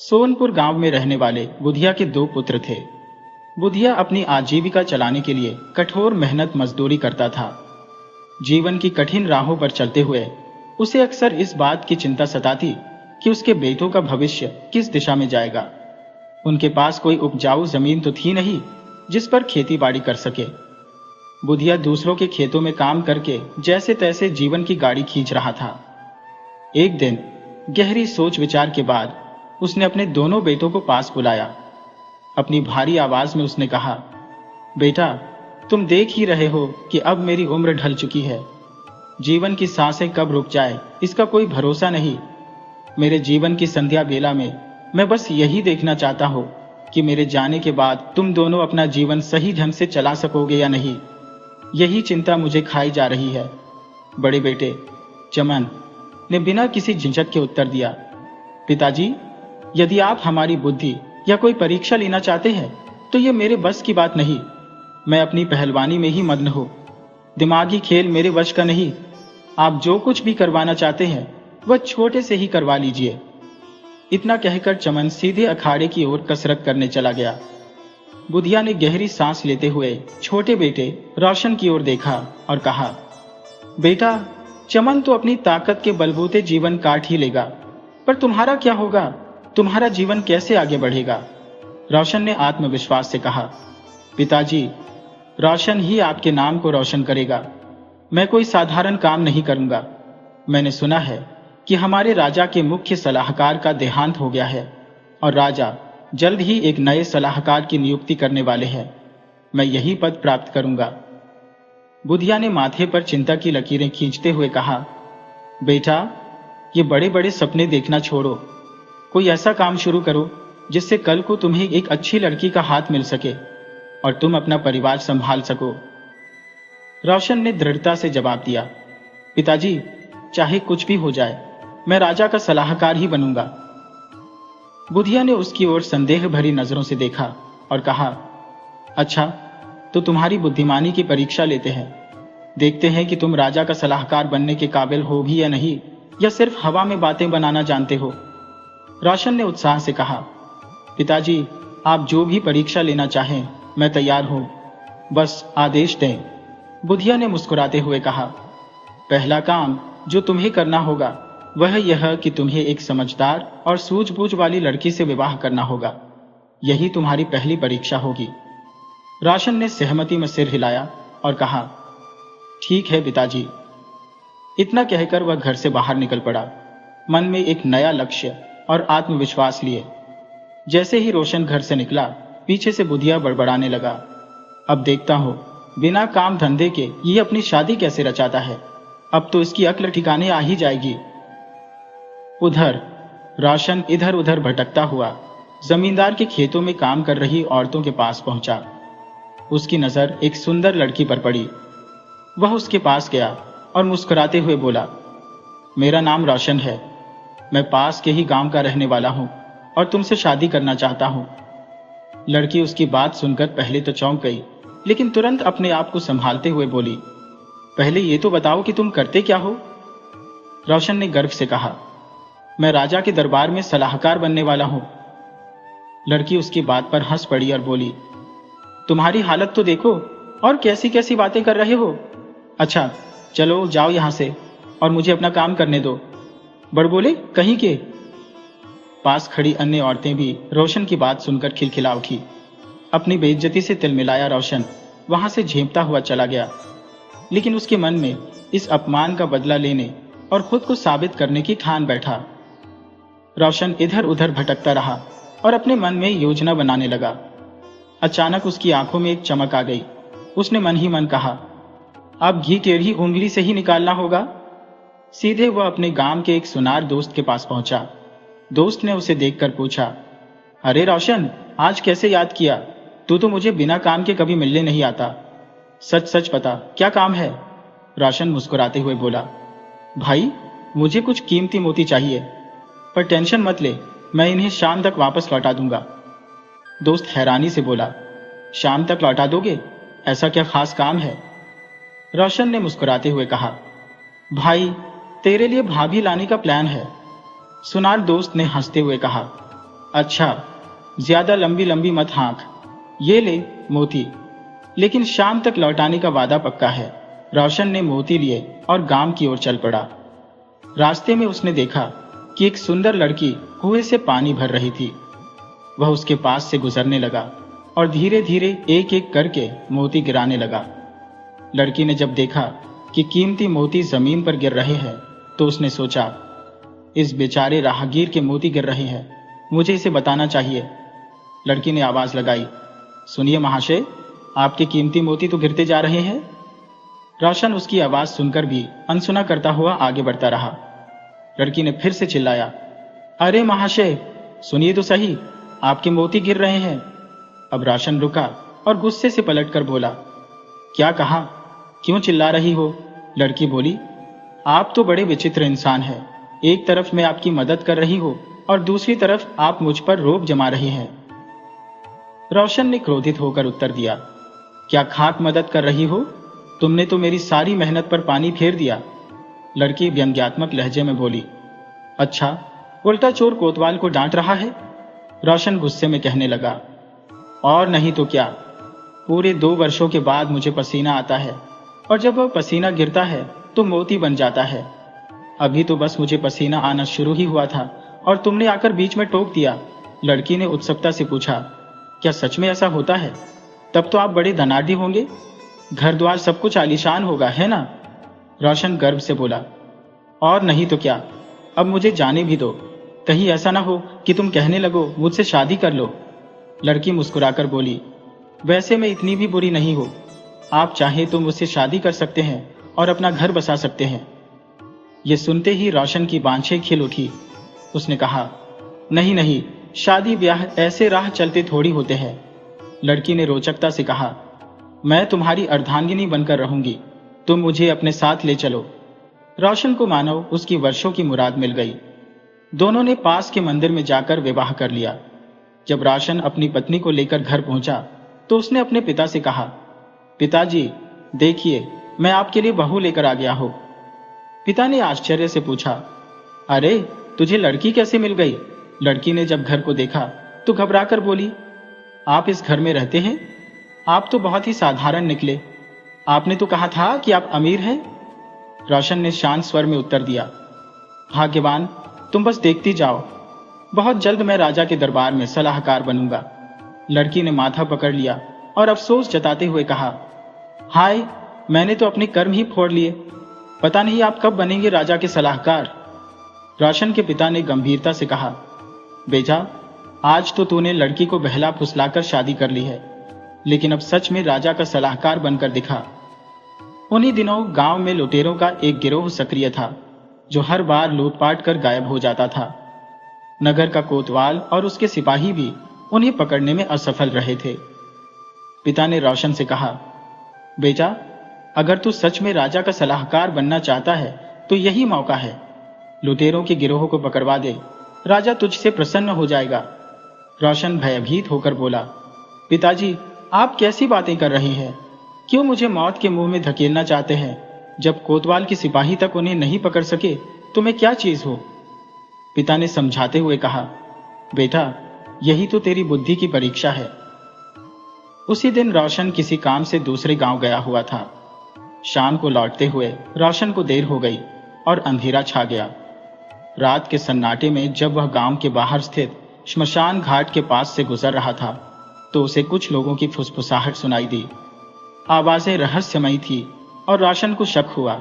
सोनपुर गांव में रहने वाले बुधिया के दो पुत्र थे। बुधिया अपनी आजीविका चलाने के लिए कठोर मेहनत मजदूरी करता था। जीवन की कठिन राहों पर चलते हुए उसे अक्सर इस बात की चिंता सताती कि उसके बेटों का भविष्य किस दिशा में जाएगा। उनके पास कोई उपजाऊ जमीन तो थी नहीं जिस पर खेती बाड़ी कर सके। बुधिया दूसरों के खेतों में काम करके जैसे तैसे जीवन की गाड़ी खींच रहा था। एक दिन गहरी सोच विचार के बाद उसने अपने दोनों बेटों को पास बुलाया। अपनी भारी आवाज में उसने कहा, बेटा, तुम देख ही रहे हो कि अब मेरी उम्र ढल चुकी है। जीवन की सांसें कब रुक जाए इसका कोई भरोसा नहीं। मेरे जीवन की संध्या बेला में मैं बस यही देखना चाहता हूं कि मेरे जाने के बाद तुम दोनों अपना जीवन सही ढंग से चला सकोगे या नहीं। यही चिंता मुझे खाई जा रही है। बड़े बेटे चमन ने बिना किसी झिझक के उत्तर दिया, पिताजी, यदि आप हमारी बुद्धि या कोई परीक्षा लेना चाहते हैं तो ये मेरे बस की बात नहीं। मैं अपनी पहलवानी में ही मग्न हूं। दिमागी खेल मेरे वश का नहीं। आप जो कुछ भी करवाना चाहते हैं वह छोटे से ही करवा लीजिए। इतना कहकर चमन सीधे अखाड़े की ओर कसरत करने चला गया। बुधिया ने गहरी सांस लेते हुए छोटे बेटे रोशन की ओर देखा और कहा, बेटा, चमन तो अपनी ताकत के बलबूते जीवन काट ही लेगा, पर तुम्हारा क्या होगा? तुम्हारा जीवन कैसे आगे बढ़ेगा? रोशन ने आत्मविश्वास से कहा, पिताजी, रोशन ही आपके नाम को रोशन करेगा। मैं कोई साधारण काम नहीं करूंगा। मैंने सुना है कि हमारे राजा के मुख्य सलाहकार का देहांत हो गया है और राजा जल्द ही एक नए सलाहकार की नियुक्ति करने वाले हैं। मैं यही पद प्राप्त करूंगा। बुधिया ने माथे पर चिंता की लकीरें खींचते हुए कहा, बेटा, ये बड़े बड़े सपने देखना छोड़ो। कोई ऐसा काम शुरू करो जिससे कल को तुम्हें एक अच्छी लड़की का हाथ मिल सके और तुम अपना परिवार संभाल सको। रोशन ने दृढ़ता से जवाब दिया, पिताजी, चाहे कुछ भी हो जाए, मैं राजा का सलाहकार ही बनूंगा। बुधिया ने उसकी ओर संदेह भरी नजरों से देखा और कहा, अच्छा, तो तुम्हारी बुद्धिमानी की परीक्षा लेते हैं। देखते हैं कि तुम राजा का सलाहकार बनने के काबिल हो भी या नहीं, या सिर्फ हवा में बातें बनाना जानते हो। रोशन ने उत्साह से कहा, पिताजी, आप जो भी परीक्षा लेना चाहें मैं तैयार हूं, बस आदेश दें। बुधिया ने मुस्कुराते हुए कहा, पहला काम जो तुम्हें करना होगा वह यह कि तुम्हें एक समझदार और सूझबूझ वाली लड़की से विवाह करना होगा। यही तुम्हारी पहली परीक्षा होगी। रोशन ने सहमति में सिर हिलाया और कहा, ठीक है पिताजी। इतना कहकर वह घर से बाहर निकल पड़ा, मन में एक नया लक्ष्य और आत्मविश्वास लिए। जैसे ही रोशन घर से निकला, पीछे से बुधिया बड़बड़ाने लगा, अब देखता हूं बिना काम धंधे के ये अपनी शादी कैसे रचाता है। अब तो इसकी अक्ल ठिकाने आ ही जाएगी। उधर रोशन इधर उधर भटकता हुआ जमींदार के खेतों में काम कर रही औरतों के पास पहुंचा। उसकी नजर एक सुंदर लड़की पर पड़ी। वह उसके पास गया और मुस्कुराते हुए बोला, मेरा नाम रोशन है। मैं पास के ही गांव का रहने वाला हूं और तुमसे शादी करना चाहता हूं। लड़की उसकी बात सुनकर पहले तो चौंक गई, लेकिन तुरंत अपने आप को संभालते हुए बोली, पहले ये तो बताओ कि तुम करते क्या हो? रोशन ने गर्व से कहा, मैं राजा के दरबार में सलाहकार बनने वाला हूं। लड़की उसकी बात पर हंस पड़ी और बोली, तुम्हारी हालत तो देखो और कैसी कैसी बातें कर रहे हो। अच्छा, चलो जाओ यहां से और मुझे अपना काम करने दो। बड़बोले कहीं के। पास खड़ी अन्य औरतें भी रोशन की बात सुनकर खिलखिला उठी। अपनी बेइज्जती से तिलमिलाया रोशन वहां से झेंपता हुआ चला गया, लेकिन उसके मन में इस अपमान का बदला लेने और खुद को साबित करने की ठान बैठा। रोशन इधर उधर भटकता रहा और अपने मन में योजना बनाने लगा। अचानक उसकी आंखों में एक चमक आ गई। उसने मन ही मन कहा, अब घी टेढ़ी उंगली से ही निकालना होगा। सीधे वह अपने गांव के एक सुनार दोस्त के पास पहुंचा। दोस्त ने उसे देखकर पूछा, अरे रोशन, आज कैसे याद किया? तू तो मुझे बिना काम के कभी मिलने नहीं आता। सच सच बता, क्या काम है? रोशन मुस्कुराते हुए बोला, भाई, मुझे कुछ कीमती मोती चाहिए, पर टेंशन मत ले, मैं इन्हें शाम तक वापस लौटा दूंगा। दोस्त हैरानी से बोला, शाम तक लौटा दोगे? ऐसा क्या खास काम है? रोशन ने मुस्कुराते हुए कहा, भाई, तेरे लिए भाभी लाने का प्लान है। सुनार दोस्त ने हंसते हुए कहा, अच्छा, ज्यादा लंबी लंबी मत हाँक। ये ले मोती, लेकिन शाम तक लौटाने का वादा पक्का है। रोशन ने मोती लिए और गांव की ओर चल पड़ा। रास्ते में उसने देखा कि एक सुंदर लड़की कुएं से पानी भर रही थी। वह उसके पास से गुजरने लगा और धीरे धीरे एक एक करके मोती गिराने लगा। लड़की ने जब देखा कि कीमती मोती जमीन पर गिर रहे हैं तो उसने सोचा, इस बेचारे राहगीर के मोती गिर रहे हैं, मुझे इसे बताना चाहिए। लड़की ने आवाज लगाई, सुनिए महाशय, आपके कीमती मोती तो गिरते जा रहे हैं। रोशन उसकी आवाज सुनकर भी अनसुना करता हुआ आगे बढ़ता रहा। लड़की ने फिर से चिल्लाया, अरे महाशय, सुनिए तो सही, आपके मोती गिर रहे हैं। अब रोशन रुका और गुस्से से पलटकर बोला, क्या कहा, क्यों चिल्ला रही हो? लड़की बोली, आप तो बड़े विचित्र इंसान हैं। एक तरफ मैं आपकी मदद कर रही हूं और दूसरी तरफ आप मुझ पर रोब जमा रही हैं। रोशन ने क्रोधित होकर उत्तर दिया, क्या खाक मदद कर रही हो? तुमने तो मेरी सारी मेहनत पर पानी फेर दिया। लड़की व्यंग्यात्मक लहजे में बोली, अच्छा, उल्टा चोर कोतवाल को डांट रहा है? रोशन गुस्से में कहने लगा, और नहीं तो क्या, पूरे 2 वर्षों के बाद मुझे पसीना आता है और जब वह पसीना गिरता है तो मोती बन जाता है। अभी तो बस मुझे पसीना आना शुरू ही हुआ था और तुमने आकर बीच में टोक दिया। लड़की ने उत्सुकता से पूछा, क्या सच में ऐसा होता है? तब तो आप बड़े धनाढ्य होंगे, घर द्वार सब कुछ आलीशान होगा, है ना? रोशन गर्व से बोला, और नहीं तो क्या, अब मुझे जाने भी दो, कहीं ऐसा ना हो कि तुम कहने लगो मुझसे शादी कर लो। लड़की मुस्कुराकर बोली, वैसे मैं इतनी भी बुरी नहीं हूं, आप चाहे तो मुझसे शादी कर सकते हैं और अपना घर बसा सकते हैं। ये सुनते ही रोशन की बांछें खिल उठी। उसने कहा, नहीं नहीं, शादी ब्याह ऐसे राह चलते थोड़ी होते हैं। लड़की ने रोचकता से कहा, मैं तुम्हारी अर्धांगिनी बनकर रहूंगी, तुम मुझे अपने साथ ले चलो। रोशन को मानो उसकी वर्षों की मुराद मिल गई। दोनों ने पास के मंदिर में जाकर विवाह कर लिया। जब रोशन अपनी पत्नी को लेकर घर पहुंचा तो उसने अपने पिता से कहा, पिताजी, देखिए, मैं आपके लिए बहू लेकर आ गया हूं। पिता ने आश्चर्य से पूछा, अरे, तुझे लड़की कैसे मिल गई? लड़की ने जब घर को देखा तो घबराकर बोली, आप इस घर में रहते हैं? आप तो बहुत ही साधारण निकले। आपने तो कहा था कि आप अमीर हैं। रोशन ने शांत स्वर में उत्तर दिया, भाग्यवान, तुम बस देखती जाओ, बहुत जल्द मैं राजा के दरबार में सलाहकार बनूंगा। लड़की ने माथा पकड़ लिया और अफसोस जताते हुए कहा, हाय, मैंने तो अपने कर्म ही फोड़ लिए, पता नहीं आप कब बनेंगे राजा के सलाहकार। रोशन के पिता ने गंभीरता से कहा, बेटा, आज तो तूने लड़की को बहला फुसलाकर शादी कर ली है, लेकिन अब सच में राजा का सलाहकार बनकर दिखा। उन्हीं दिनों गांव में लुटेरों का एक गिरोह सक्रिय था, जो हर बार लूटपाट कर गायब हो जाता था। नगर का कोतवाल और उसके सिपाही भी उन्हें पकड़ने में असफल रहे थे। पिता ने रोशन से कहा, बेटा, अगर तू सच में राजा का सलाहकार बनना चाहता है तो यही मौका है। लुटेरों के गिरोह को पकड़वा दे, राजा तुझसे प्रसन्न हो जाएगा। रोशन भयभीत होकर बोला, पिताजी, आप कैसी बातें कर रही हैं? क्यों मुझे मौत के मुंह में धकेलना चाहते हैं? जब कोतवाल के सिपाही तक उन्हें नहीं पकड़ सके तो मैं क्या चीज हूं? पिता ने समझाते हुए कहा, बेटा, यही तो तेरी बुद्धि की परीक्षा है। उसी दिन रोशन किसी काम से दूसरे गांव गया हुआ था। शाम को लौटते हुए रोशन को देर हो गई और अंधेरा छा गया। रात के सन्नाटे में जब वह गांव के बाहर स्थित श्मशान घाट के पास से गुजर रहा था तो उसे कुछ लोगों की फुसफुसाहट सुनाई दी। आवाजें रहस्यमयी थी और रोशन को शक हुआ।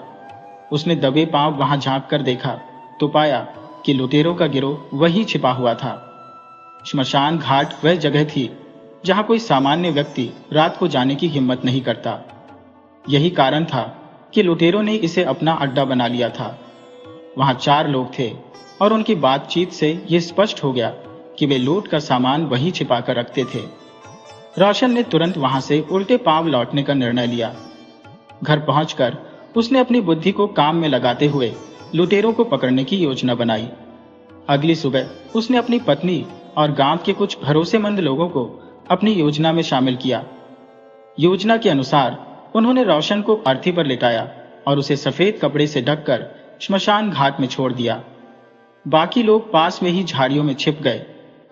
उसने दबे पांव वहां झांक कर देखा तो पाया कि लुटेरों का गिरोह वहीं छिपा हुआ था। श्मशान घाट वह जगह थी जहां कोई सामान्य व्यक्ति रात को जाने की हिम्मत नहीं करता। यही कारण था कि लुटेरों ने इसे अपना अड्डा बना लिया था। वहां 4 लोग थे और उनकी बातचीत से यह स्पष्ट हो गया कि वे लूट का सामान वहीं छिपा कर रखते थे। रोशन ने तुरंत वहां से उल्टे पांव लौटने का निर्णय लिया। घर पहुंचकर उसने अपनी बुद्धि को काम में लगाते हुए लुटेरों को पकड़ने की योजना बनाई। अगली सुबह उसने अपनी पत्नी और गांव के कुछ भरोसेमंद लोगों को अपनी योजना में शामिल किया। योजना के अनुसार उन्होंने रोशन को अर्थी पर लिटाया और उसे सफेद कपड़े से ढककर श्मशान घाट में छोड़ दिया। बाकी लोग पास में ही झाड़ियों में छिप गए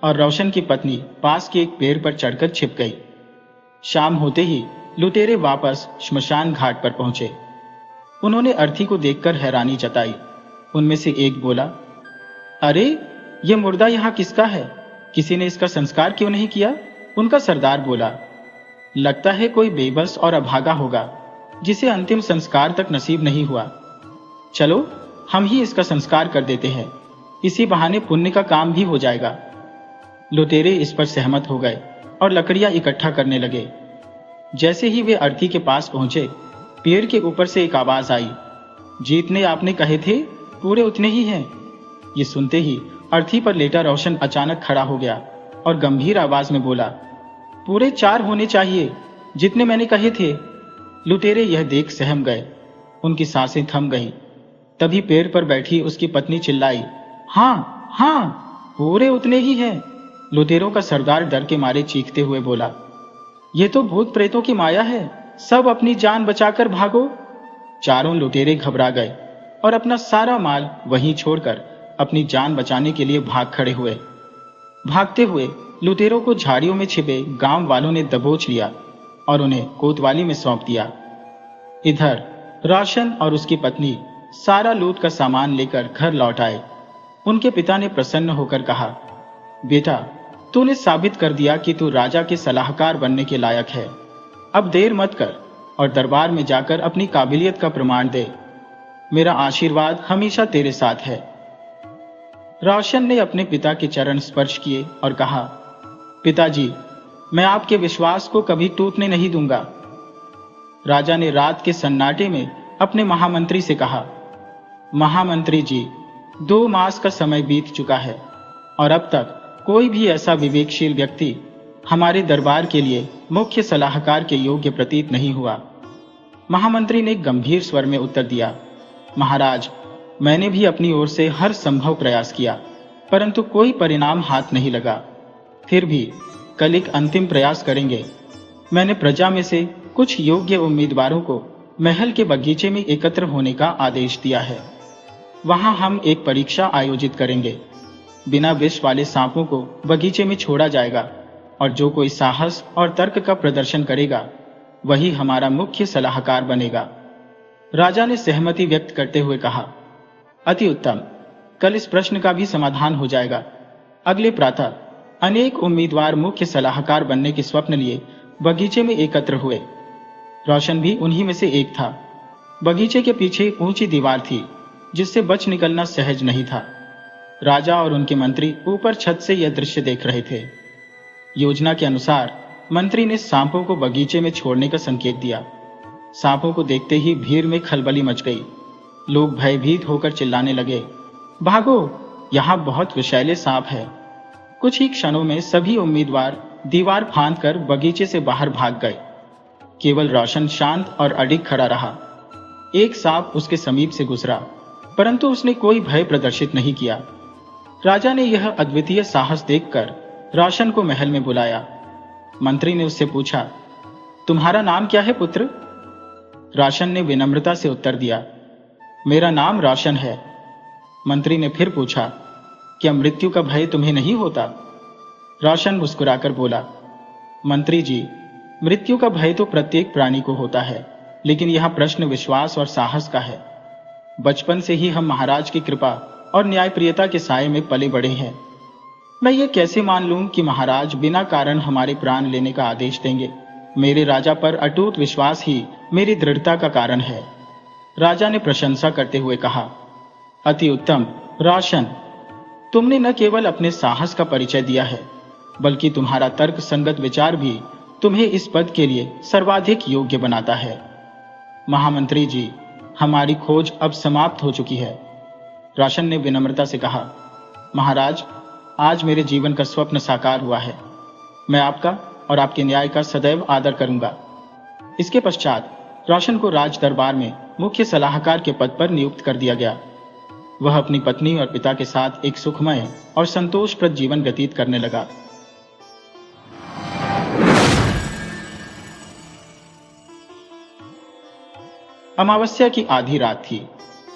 और रोशन की पत्नी पास के एक पेड़ पर चढ़कर छिप गई। शाम होते ही लुटेरे वापस श्मशान घाट पर पहुंचे। उन्होंने अर्थी को देखकर हैरानी जताई। उनमें से एक बोला, अरे ये मुर्दा यहाँ किसका है? किसी ने इसका संस्कार क्यों नहीं किया? उनका सरदार बोला, लगता है कोई बेबस और अभागा होगा जिसे अंतिम संस्कार तक नसीब नहीं हुआ। चलो हम ही इसका संस्कार कर देते हैं, इसी बहाने पुण्य का काम भी हो जाएगा। लुटेरे इस पर सहमत हो गए और लकड़ियां इकट्ठा करने लगे। जैसे ही वे अर्थी के पास पहुंचे, पेड़ के ऊपर से एक आवाज आई, जितने आपने कहे थे पूरे उतने ही हैं। ये सुनते ही अर्थी पर लेटा रोशन अचानक खड़ा हो गया और गंभीर आवाज में बोला, पूरे 4 होने चाहिए, जितने मैंने कहे थे। लुटेरे यह देख सहम गए, उनकी सांसें थम गई। तभी पेड़ पर बैठी उसकी पत्नी चिल्लाई, हाँ हाँ, पूरे उतने ही हैं। लुटेरों का सरदार डर के मारे चीखते हुए बोला, ये तो भूत प्रेतों की माया है, सब अपनी जान बचाकर भागो। चारों लुटेरे घबरा गए और अपना सारा माल वहीं छोड़कर अपनी जान बचाने के लिए भाग खड़े हुए। भागते हुए लुटेरों को झाड़ियों में छिपे गांव वालों ने दबोच लिया और उन्हें कोतवाली में सौंप दिया। इधर रोशन और उसकी पत्नी सारा लूट का सामान लेकर घर लौट आए। उनके पिता ने प्रसन्न होकर कहा, बेटा, तूने साबित कर दिया कि तू राजा के सलाहकार बनने के लायक है। अब देर मत कर और दरबार में जाकर अपनी काबिलियत का प्रमाण दे। मेरा आशीर्वाद हमेशा तेरे साथ है। रोशन ने अपने पिता के चरण स्पर्श किए और कहा, पिताजी, मैं आपके विश्वास को कभी टूटने नहीं दूंगा। राजा ने रात के सन्नाटे में अपने महामंत्री से कहा, महामंत्री जी, 2 मास का समय बीत चुका है और अब तक कोई भी ऐसा विवेकशील व्यक्ति हमारे दरबार के लिए मुख्य सलाहकार के योग्य प्रतीत नहीं हुआ। महामंत्री ने गंभीर स्वर में उत्तर दिया, महाराज, मैंने भी अपनी ओर से हर संभव प्रयास किया, परंतु कोई परिणाम हाथ नहीं लगा। फिर भी कल एक अंतिम प्रयास करेंगे। मैंने प्रजा में से कुछ योग्य उम्मीदवारों को महल के बगीचे में एकत्र होने का आदेश दिया है। वहां हम एक परीक्षा आयोजित करेंगे। बिना विष वाले सांपों को बगीचे में छोड़ा जाएगा और जो कोई साहस और तर्क का प्रदर्शन करेगा वही हमारा मुख्य सलाहकार बनेगा। राजा ने सहमति व्यक्त करते हुए कहा, अति उत्तम, कल इस प्रश्न का भी समाधान हो जाएगा। अगले प्रातः अनेक उम्मीदवार मुख्य सलाहकार बनने के स्वप्न लिए बगीचे में एकत्र हुए। रोशन भी उन्हीं में से एक था। बगीचे के पीछे ऊंची दीवार थी जिससे बच निकलना सहज नहीं था। राजा और उनके मंत्री ऊपर छत से यह दृश्य देख रहे थे। योजना के अनुसार मंत्री ने सांपों को बगीचे में छोड़ने का संकेत दिया। सांपों को देखते ही भीड़ में खलबली मच गई। लोग भयभीत होकर चिल्लाने लगे, भागो, यहाँ बहुत विषैले सांप है। कुछ ही क्षणों में सभी उम्मीदवार दीवार फांदकर बगीचे से बाहर भाग गए। केवल रोशन शांत और अडिग खड़ा रहा। एक सांप उसके समीप से गुजरा, परंतु उसने कोई भय प्रदर्शित नहीं किया। राजा ने यह अद्वितीय साहस देखकर रोशन को महल में बुलाया। मंत्री ने उससे पूछा, तुम्हारा नाम क्या है पुत्र? रोशन ने विनम्रता से उत्तर दिया, मेरा नाम रोशन है। मंत्री ने फिर पूछा, क्या मृत्यु का भय तुम्हें नहीं होता? रोशन मुस्कुराकर बोला, मंत्री जी, मृत्यु का भय तो प्रत्येक प्राणी को होता है, लेकिन यह प्रश्न विश्वास और साहस का है। बचपन से ही हम महाराज की कृपा और न्यायप्रियता के साये में पले बड़े हैं। मैं ये कैसे मान लूं कि महाराज बिना कारण हमारे प्राण लेने का आदेश देंगे? मेरे राजा पर अटूट विश्वास ही मेरी दृढ़ता का कारण है। राजा ने प्रशंसा करते हुए कहा, अति उत्तम रोशन, तुमने न केवल अपने साहस का परिचय दिया है, बल्कि तुम्हारा तर्क संगत विचार भी तुम्हें इस पद के लिए सर्वाधिक योग्य बनाता है। महामंत्री जी, हमारी खोज अब समाप्त हो चुकी है। रोशन ने विनम्रता से कहा, महाराज, आज मेरे जीवन का स्वप्न साकार हुआ है। मैं आपका और आपके न्याय का सदैव आदर करूंगा। इसके पश्चात रोशन को राज दरबार में मुख्य सलाहकार के पद पर नियुक्त कर दिया गया। वह अपनी पत्नी और पिता के साथ एक सुखमय और संतोषप्रद जीवन व्यतीत करने लगा। अमावस्या की आधी रात थी।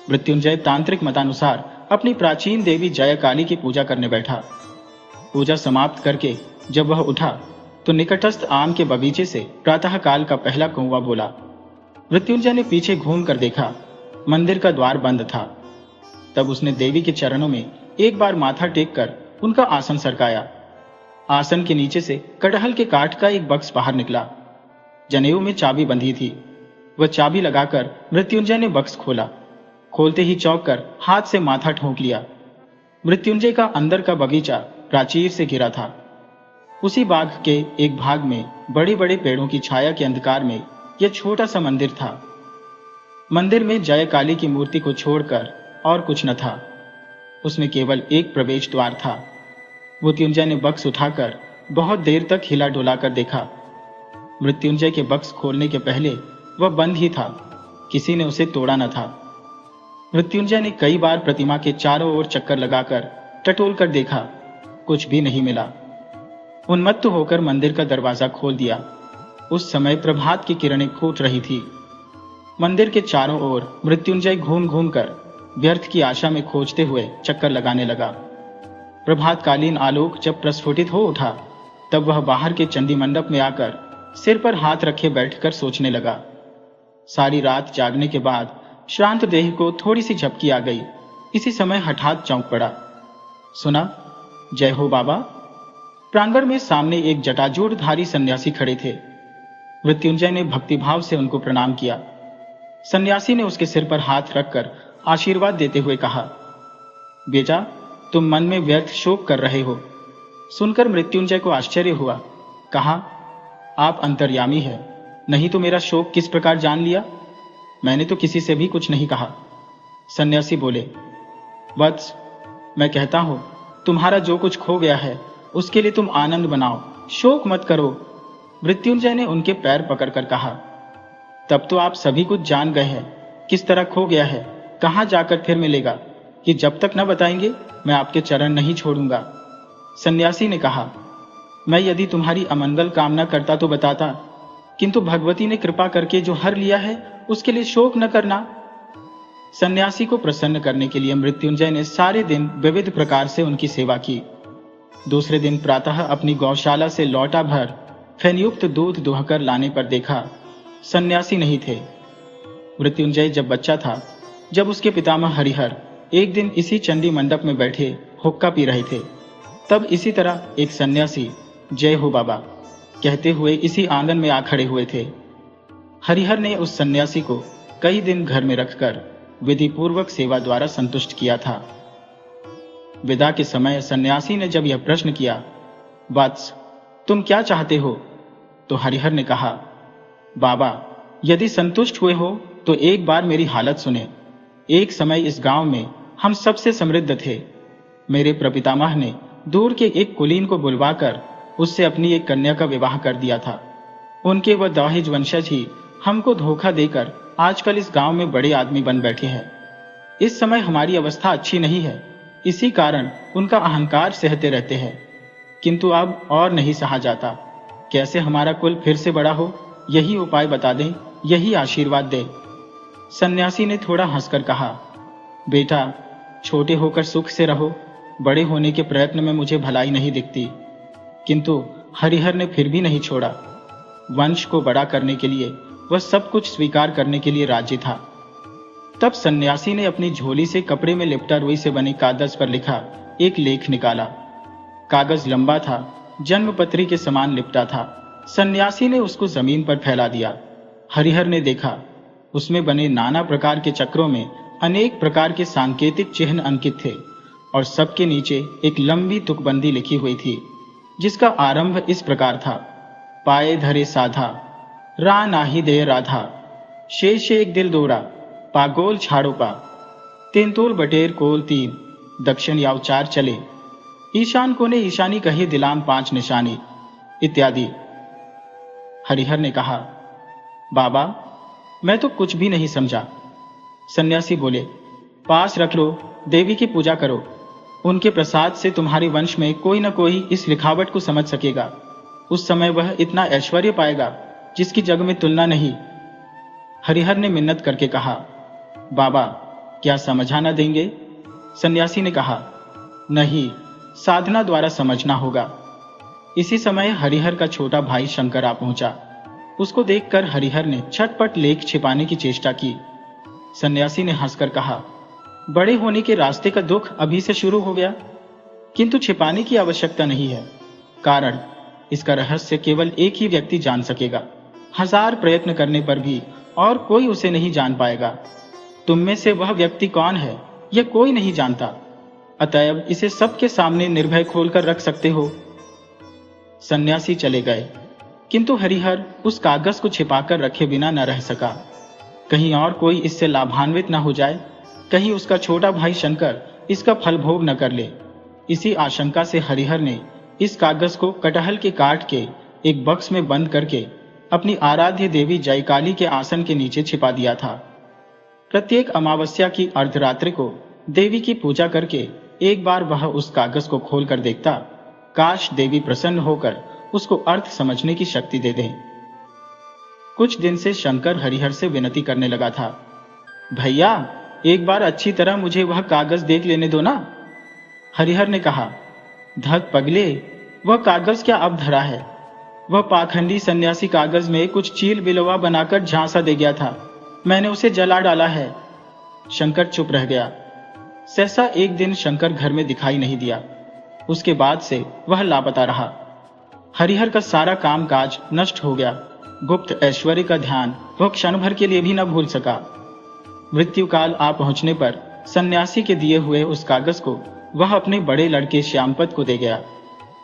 मृत्युंजय तांत्रिक मतानुसार अपनी प्राचीन देवी जय काली की पूजा करने बैठा। पूजा समाप्त करके जब वह उठा तो निकटस्थ आम के बगीचे से प्रातःकाल का पहला कौवा बोला। मृत्युंजय ने पीछे घूम कर देखा, मंदिर का द्वार बंद था। तब उसने देवी के चरणों में एक बार माथा टेक कर उनका आसन सरकाया। आसन के नीचे से कटहल के काठ का एक बक्स बाहर निकला। जनेऊ में चाबी बंधी थी। वह चाबी लगाकर मृत्युंजय ने बक्स खोला। खोलते ही चौंक कर हाथ से माथा ठोंक लिया। मृत्युंजय का अंदर का बगीचा प्राचीर से घिरा था। उसी बाग के एक भाग में बड़े बड़े पेड़ों की छाया के अंधकार में यह छोटा सा मंदिर था। मंदिर में जय काली की मूर्ति को छोड़कर और कुछ न था। उसमें केवल एक प्रवेश द्वार था। मृत्युंजय ने बक्स उठाकर बहुत देर तक हिला डुला कर देखा। मृत्युंजय के बक्स खोलने के पहले वह बंद ही था, किसी ने उसे तोड़ा न था। मृत्युंजय ने कई बार प्रतिमा के चारों ओर चक्कर लगाकर टटोल कर देखा, कुछ भी नहीं मिला। उन्मत्त होकर मंदिर का दरवाजा खोल दिया। उस समय प्रभात की किरणें फूट रही थी। मंदिर के चारों ओर मृत्युंजय घूम घूम कर व्यर्थ की आशा में खोजते हुए चक्कर लगाने लगा। प्रभातकालीन आलोक जब प्रस्फुटित हो उठा तब वह बाहर के चंडी मंडप में आकर सिर पर हाथ रखे बैठकर सोचने लगा। सारी रात जागने के बाद श्रांत देह को थोड़ी सी झपकी आ गई। इसी समय हठात चौंक पड़ा। सुना, जय हो बाबा। प्रांगण में सामने एक जटाजूटधारी सन्यासी खड़े थे। मृत्युंजय ने भक्तिभाव से उनको प्रणाम किया। सन्यासी ने उसके सिर पर हाथ रखकर आशीर्वाद देते हुए कहा, बेटा, तुम मन में व्यर्थ शोक कर रहे हो। सुनकर मृत्युंजय को आश्चर्य हुआ। कहा, आप अंतर्यामी है, नहीं तो मेरा शोक किस प्रकार जान लिया? मैंने तो किसी से भी कुछ नहीं कहा। सन्यासी बोले, वत्स, मैं कहता हूं, तुम्हारा जो कुछ खो गया है उसके लिए तुम आनंद मनाओ, शोक मत करो। मृत्युंजय ने उनके पैर पकड़कर कहा, तब तो आप सभी कुछ जान गए हैं, किस तरह खो गया है, कहां जाकर फिर मिलेगा, कि जब तक न बताएंगे मैं आपके चरण नहीं छोड़ूंगा। सन्यासी ने कहा, मैं यदि तुम्हारी अमंगल कामना करता तो बताता, किंतु भगवती ने कृपा करके जो हर लिया है उसके लिए शोक न करना। सन्यासी को प्रसन्न करने के लिए मृत्युंजय ने सारे दिन विविध प्रकार से उनकी सेवा की। दूसरे दिन प्रातः अपनी गौशाला से लौटा भर फेनयुक्त दूध दुहकर लाने पर देखा सन्यासी नहीं थे। मृत्युंजय जब बच्चा था, जब उसके पितामह हरिहर एक दिन इसी चंडी मंडप में बैठे हुक्का पी रहे थे, तब इसी तरह एक सन्यासी जय हो बाबा कहते हुए इसी आंगन में आ खड़े हुए थे। हरिहर ने उस सन्यासी को कई दिन घर में रखकर विधि पूर्वक सेवा द्वारा संतुष्ट किया था। विदा के समय सन्यासी ने जब यह प्रश्न किया, वत्स, तुम क्या चाहते हो? तो हरिहर ने कहा, बाबा, यदि संतुष्ट हुए हो तो एक बार मेरी हालत सुने। एक समय इस गांव में हम सबसे समृद्ध थे। मेरे प्रपितामह ने दूर के एक कुलीन को बुलवाकर उससे अपनी एक कन्या का विवाह कर दिया था। उनके वह दाहिज वंशज ही हमको धोखा देकर आजकल इस गांव में बड़े आदमी बन बैठे हैं। इस समय हमारी अवस्था अच्छी नहीं है, इसी कारण उनका अहंकार सहते रहते हैं, किंतु अब और नहीं सहा जाता। कैसे हमारा कुल फिर से बड़ा हो, यही उपाय बता दें, यही आशीर्वाद दे। सन्यासी ने थोड़ा हंसकर कहा, बेटा, छोटे होकर सुख से रहो, बड़े होने के प्रयत्न में मुझे भलाई नहीं दिखती। किंतु हरिहर ने फिर भी नहीं छोड़ा। वंश को बड़ा करने के लिए वह सब कुछ स्वीकार करने के लिए राजी था। तब सन्यासी ने अपनी झोली से कपड़े में लिपटा रुई से बनी कागज पर लिखा एक लेख निकाला। कागज लंबा था, जन्मपत्री के समान लिपटा था। सन्यासी ने उसको जमीन पर फैला दिया। हरिहर ने देखा, उसमें बने नाना प्रकार के चक्रों में अनेक प्रकार के सांकेतिक चिन्ह अंकित थे और सबके नीचे एक लंबी तुकबंदी लिखी हुई थी, जिसका आरंभ इस प्रकार था, पाए धरे साधा, रा नाही दे राधा, शेष एक दिल दोड़ा, पागोल छाड़ो पा, तेंतोल बटेर कोल तीन, दक्षिण याव चार चले, ईशान कोने ईशानी कहे दिलाम पांच निशानी, इत्यादि। हरिहर ने कहा, बाबा, मैं तो कुछ भी नहीं समझा। सन्यासी बोले, पास रख लो, देवी की पूजा करो, उनके प्रसाद से तुम्हारे वंश में कोई न कोई इस लिखावट को समझ सकेगा। उस समय वह इतना ऐश्वर्य पाएगा जिसकी जग में तुलना नहीं। हरिहर ने मिन्नत करके कहा, बाबा, क्या समझा न देंगे? सन्यासी ने कहा, नहीं, साधना द्वारा समझना होगा। इसी समय हरिहर का छोटा भाई शंकर आ पहुंचा। उसको देखकर हरिहर ने छटपट लेख छिपाने की चेष्टा की। सन्यासी ने हंसकर कहा, बड़े होने के रास्ते का दुख अभी से शुरू हो गया, किंतु छिपाने की आवश्यकता नहीं है। कारण इसका रहस्य केवल एक ही व्यक्ति जान सकेगा। 1000 प्रयत्न करने पर भी और कोई उसे नहीं जान पाएगा। तुम में से वह व्यक्ति कौन है, यह कोई नहीं जानता। अतएव इसे सबके सामने निर्भय खोलकर रख सकते हो। सन्यासी चले गए, किंतु हरिहर उस कागज को छिपाकर रखे बिना न रह सका। कहीं और कोई इससे लाभान्वित न हो जाए, कहीं उसका छोटा भाई शंकर इसका फल भोग न कर ले। इसी आशंका से हरिहर ने इस कागज को कटहल के काट के एक बक्स में बंद करके अपनी आराध्य देवी जयकाली के आसन के नीचे छिपा दिया था। प्रत्येक अमावस्या की अर्धरात्रि को देवी की पूजा करके एक बार वह उस कागज को खोलकर देखता। काश देवी प्रसन्न होकर उसको अर्थ समझने की शक्ति दे दे। कुछ दिन से शंकर हरिहर से विनती करने लगा था, भैया एक बार अच्छी तरह मुझे वह कागज देख लेने दो ना। हरिहर ने कहा, धत पगले, वह कागज क्या अब धरा है। वह पाखंडी सन्यासी कागज में कुछ चील बिलवा बनाकर झांसा दे गया था। मैंने उसे जला डाला है। शंकर चुप रह गया। सहसा एक दिन शंकर घर में दिखाई नहीं दिया। उसके बाद से वह लापता रहा। हरिहर का सारा काम काज नष्ट हो गया। गुप्त ऐश्वर्य का ध्यान वह क्षण भर के लिए भी न भूल सका। मृत्यु काल आ पहुंचने पर सन्यासी के दिए हुए उस कागज को वह अपने बड़े लड़के श्यामपद को दे गया।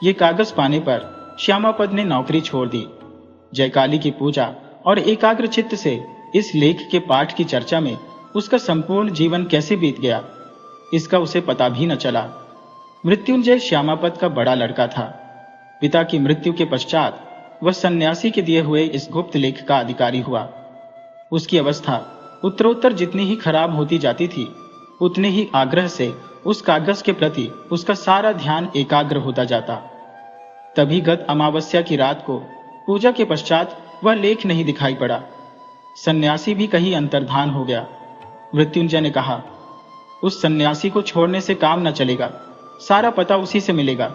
ये कागज पाने पर श्यामापद ने नौकरी छोड़ दी। जयकाली की पूजा और एकाग्र चित्त से इस लेख के पाठ की चर्चा में उसका संपूर्ण जीवन कैसे बीत गया, इसका उसे पता भी न चला। मृत्युंजय श्यामापद का बड़ा लड़का था। पिता की मृत्यु के पश्चात वह सन्यासी के दिए हुए इस गुप्त लेख का अधिकारी हुआ। उसकी अवस्था उत्तरोत्तर जितनी ही खराब होती जाती थी, उतने ही आग्रह से उस कागज के प्रति उसका सारा ध्यान एकाग्र होता जाता। तभी गत अमावस्या की रात को पूजा के पश्चात वह लेख नहीं दिखाई पड़ा। सन्यासी भी कहीं अंतर्धान हो गया। मृत्युंजय ने कहा, उस सन्यासी को छोड़ने से काम न चलेगा, सारा पता उसी से मिलेगा।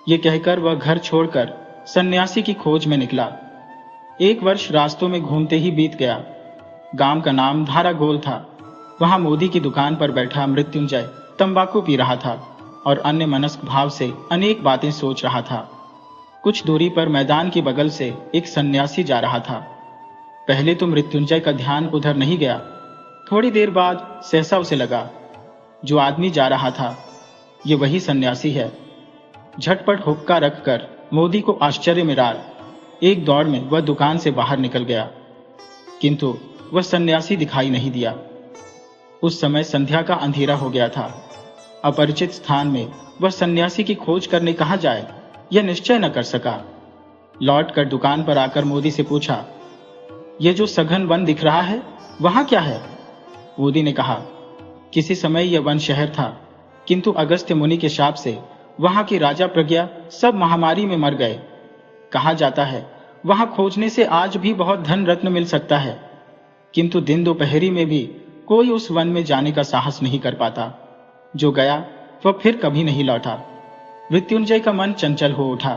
ये कहकर वह घर छोड़कर सन्यासी की खोज में निकला। 1 वर्ष रास्तों में घूमते ही बीत गया। गांव का नाम धारागोल था। वहां मोदी की दुकान पर बैठा मृत्युंजय तंबाकू पी रहा था और अन्य मनस्क भाव से अनेक बातें सोच रहा था। कुछ दूरी पर मैदान के बगल से एक सन्यासी जा रहा था। पहले तो मृत्युंजय का ध्यान उधर नहीं गया। थोड़ी देर बाद सहसा उसे लगा, जो आदमी जा रहा था ये वही सन्यासी है। झटपट हुक्का रखकर मोदी को आश्चर्य में डाल एक दौड़ में वह दुकान से बाहर निकल गया, किंतु वह सन्यासी दिखाई नहीं दिया। उस समय संध्या का अंधेरा हो गया था। अपरिचित स्थान में वह सन्यासी की खोज करने कहाँ जाए, यह निश्चय न कर सका। लौटकर दुकान पर आकर मोदी से पूछा, यह जो सघन वन दिख रहा है वहां क्या है? मोदी ने कहा, किसी समय यह वन शहर था, किंतु अगस्त्य मुनि के शाप से वहां के राजा प्रज्ञा सब महामारी में मर गए। कहा जाता है वहां खोजने से आज भी बहुत धन रत्न मिल सकता है, किंतु दिन दोपहरी में भी कोई उस वन में जाने का साहस नहीं कर पाता। जो गया वह फिर कभी नहीं लौटा। मृत्युंजय का मन चंचल हो उठा।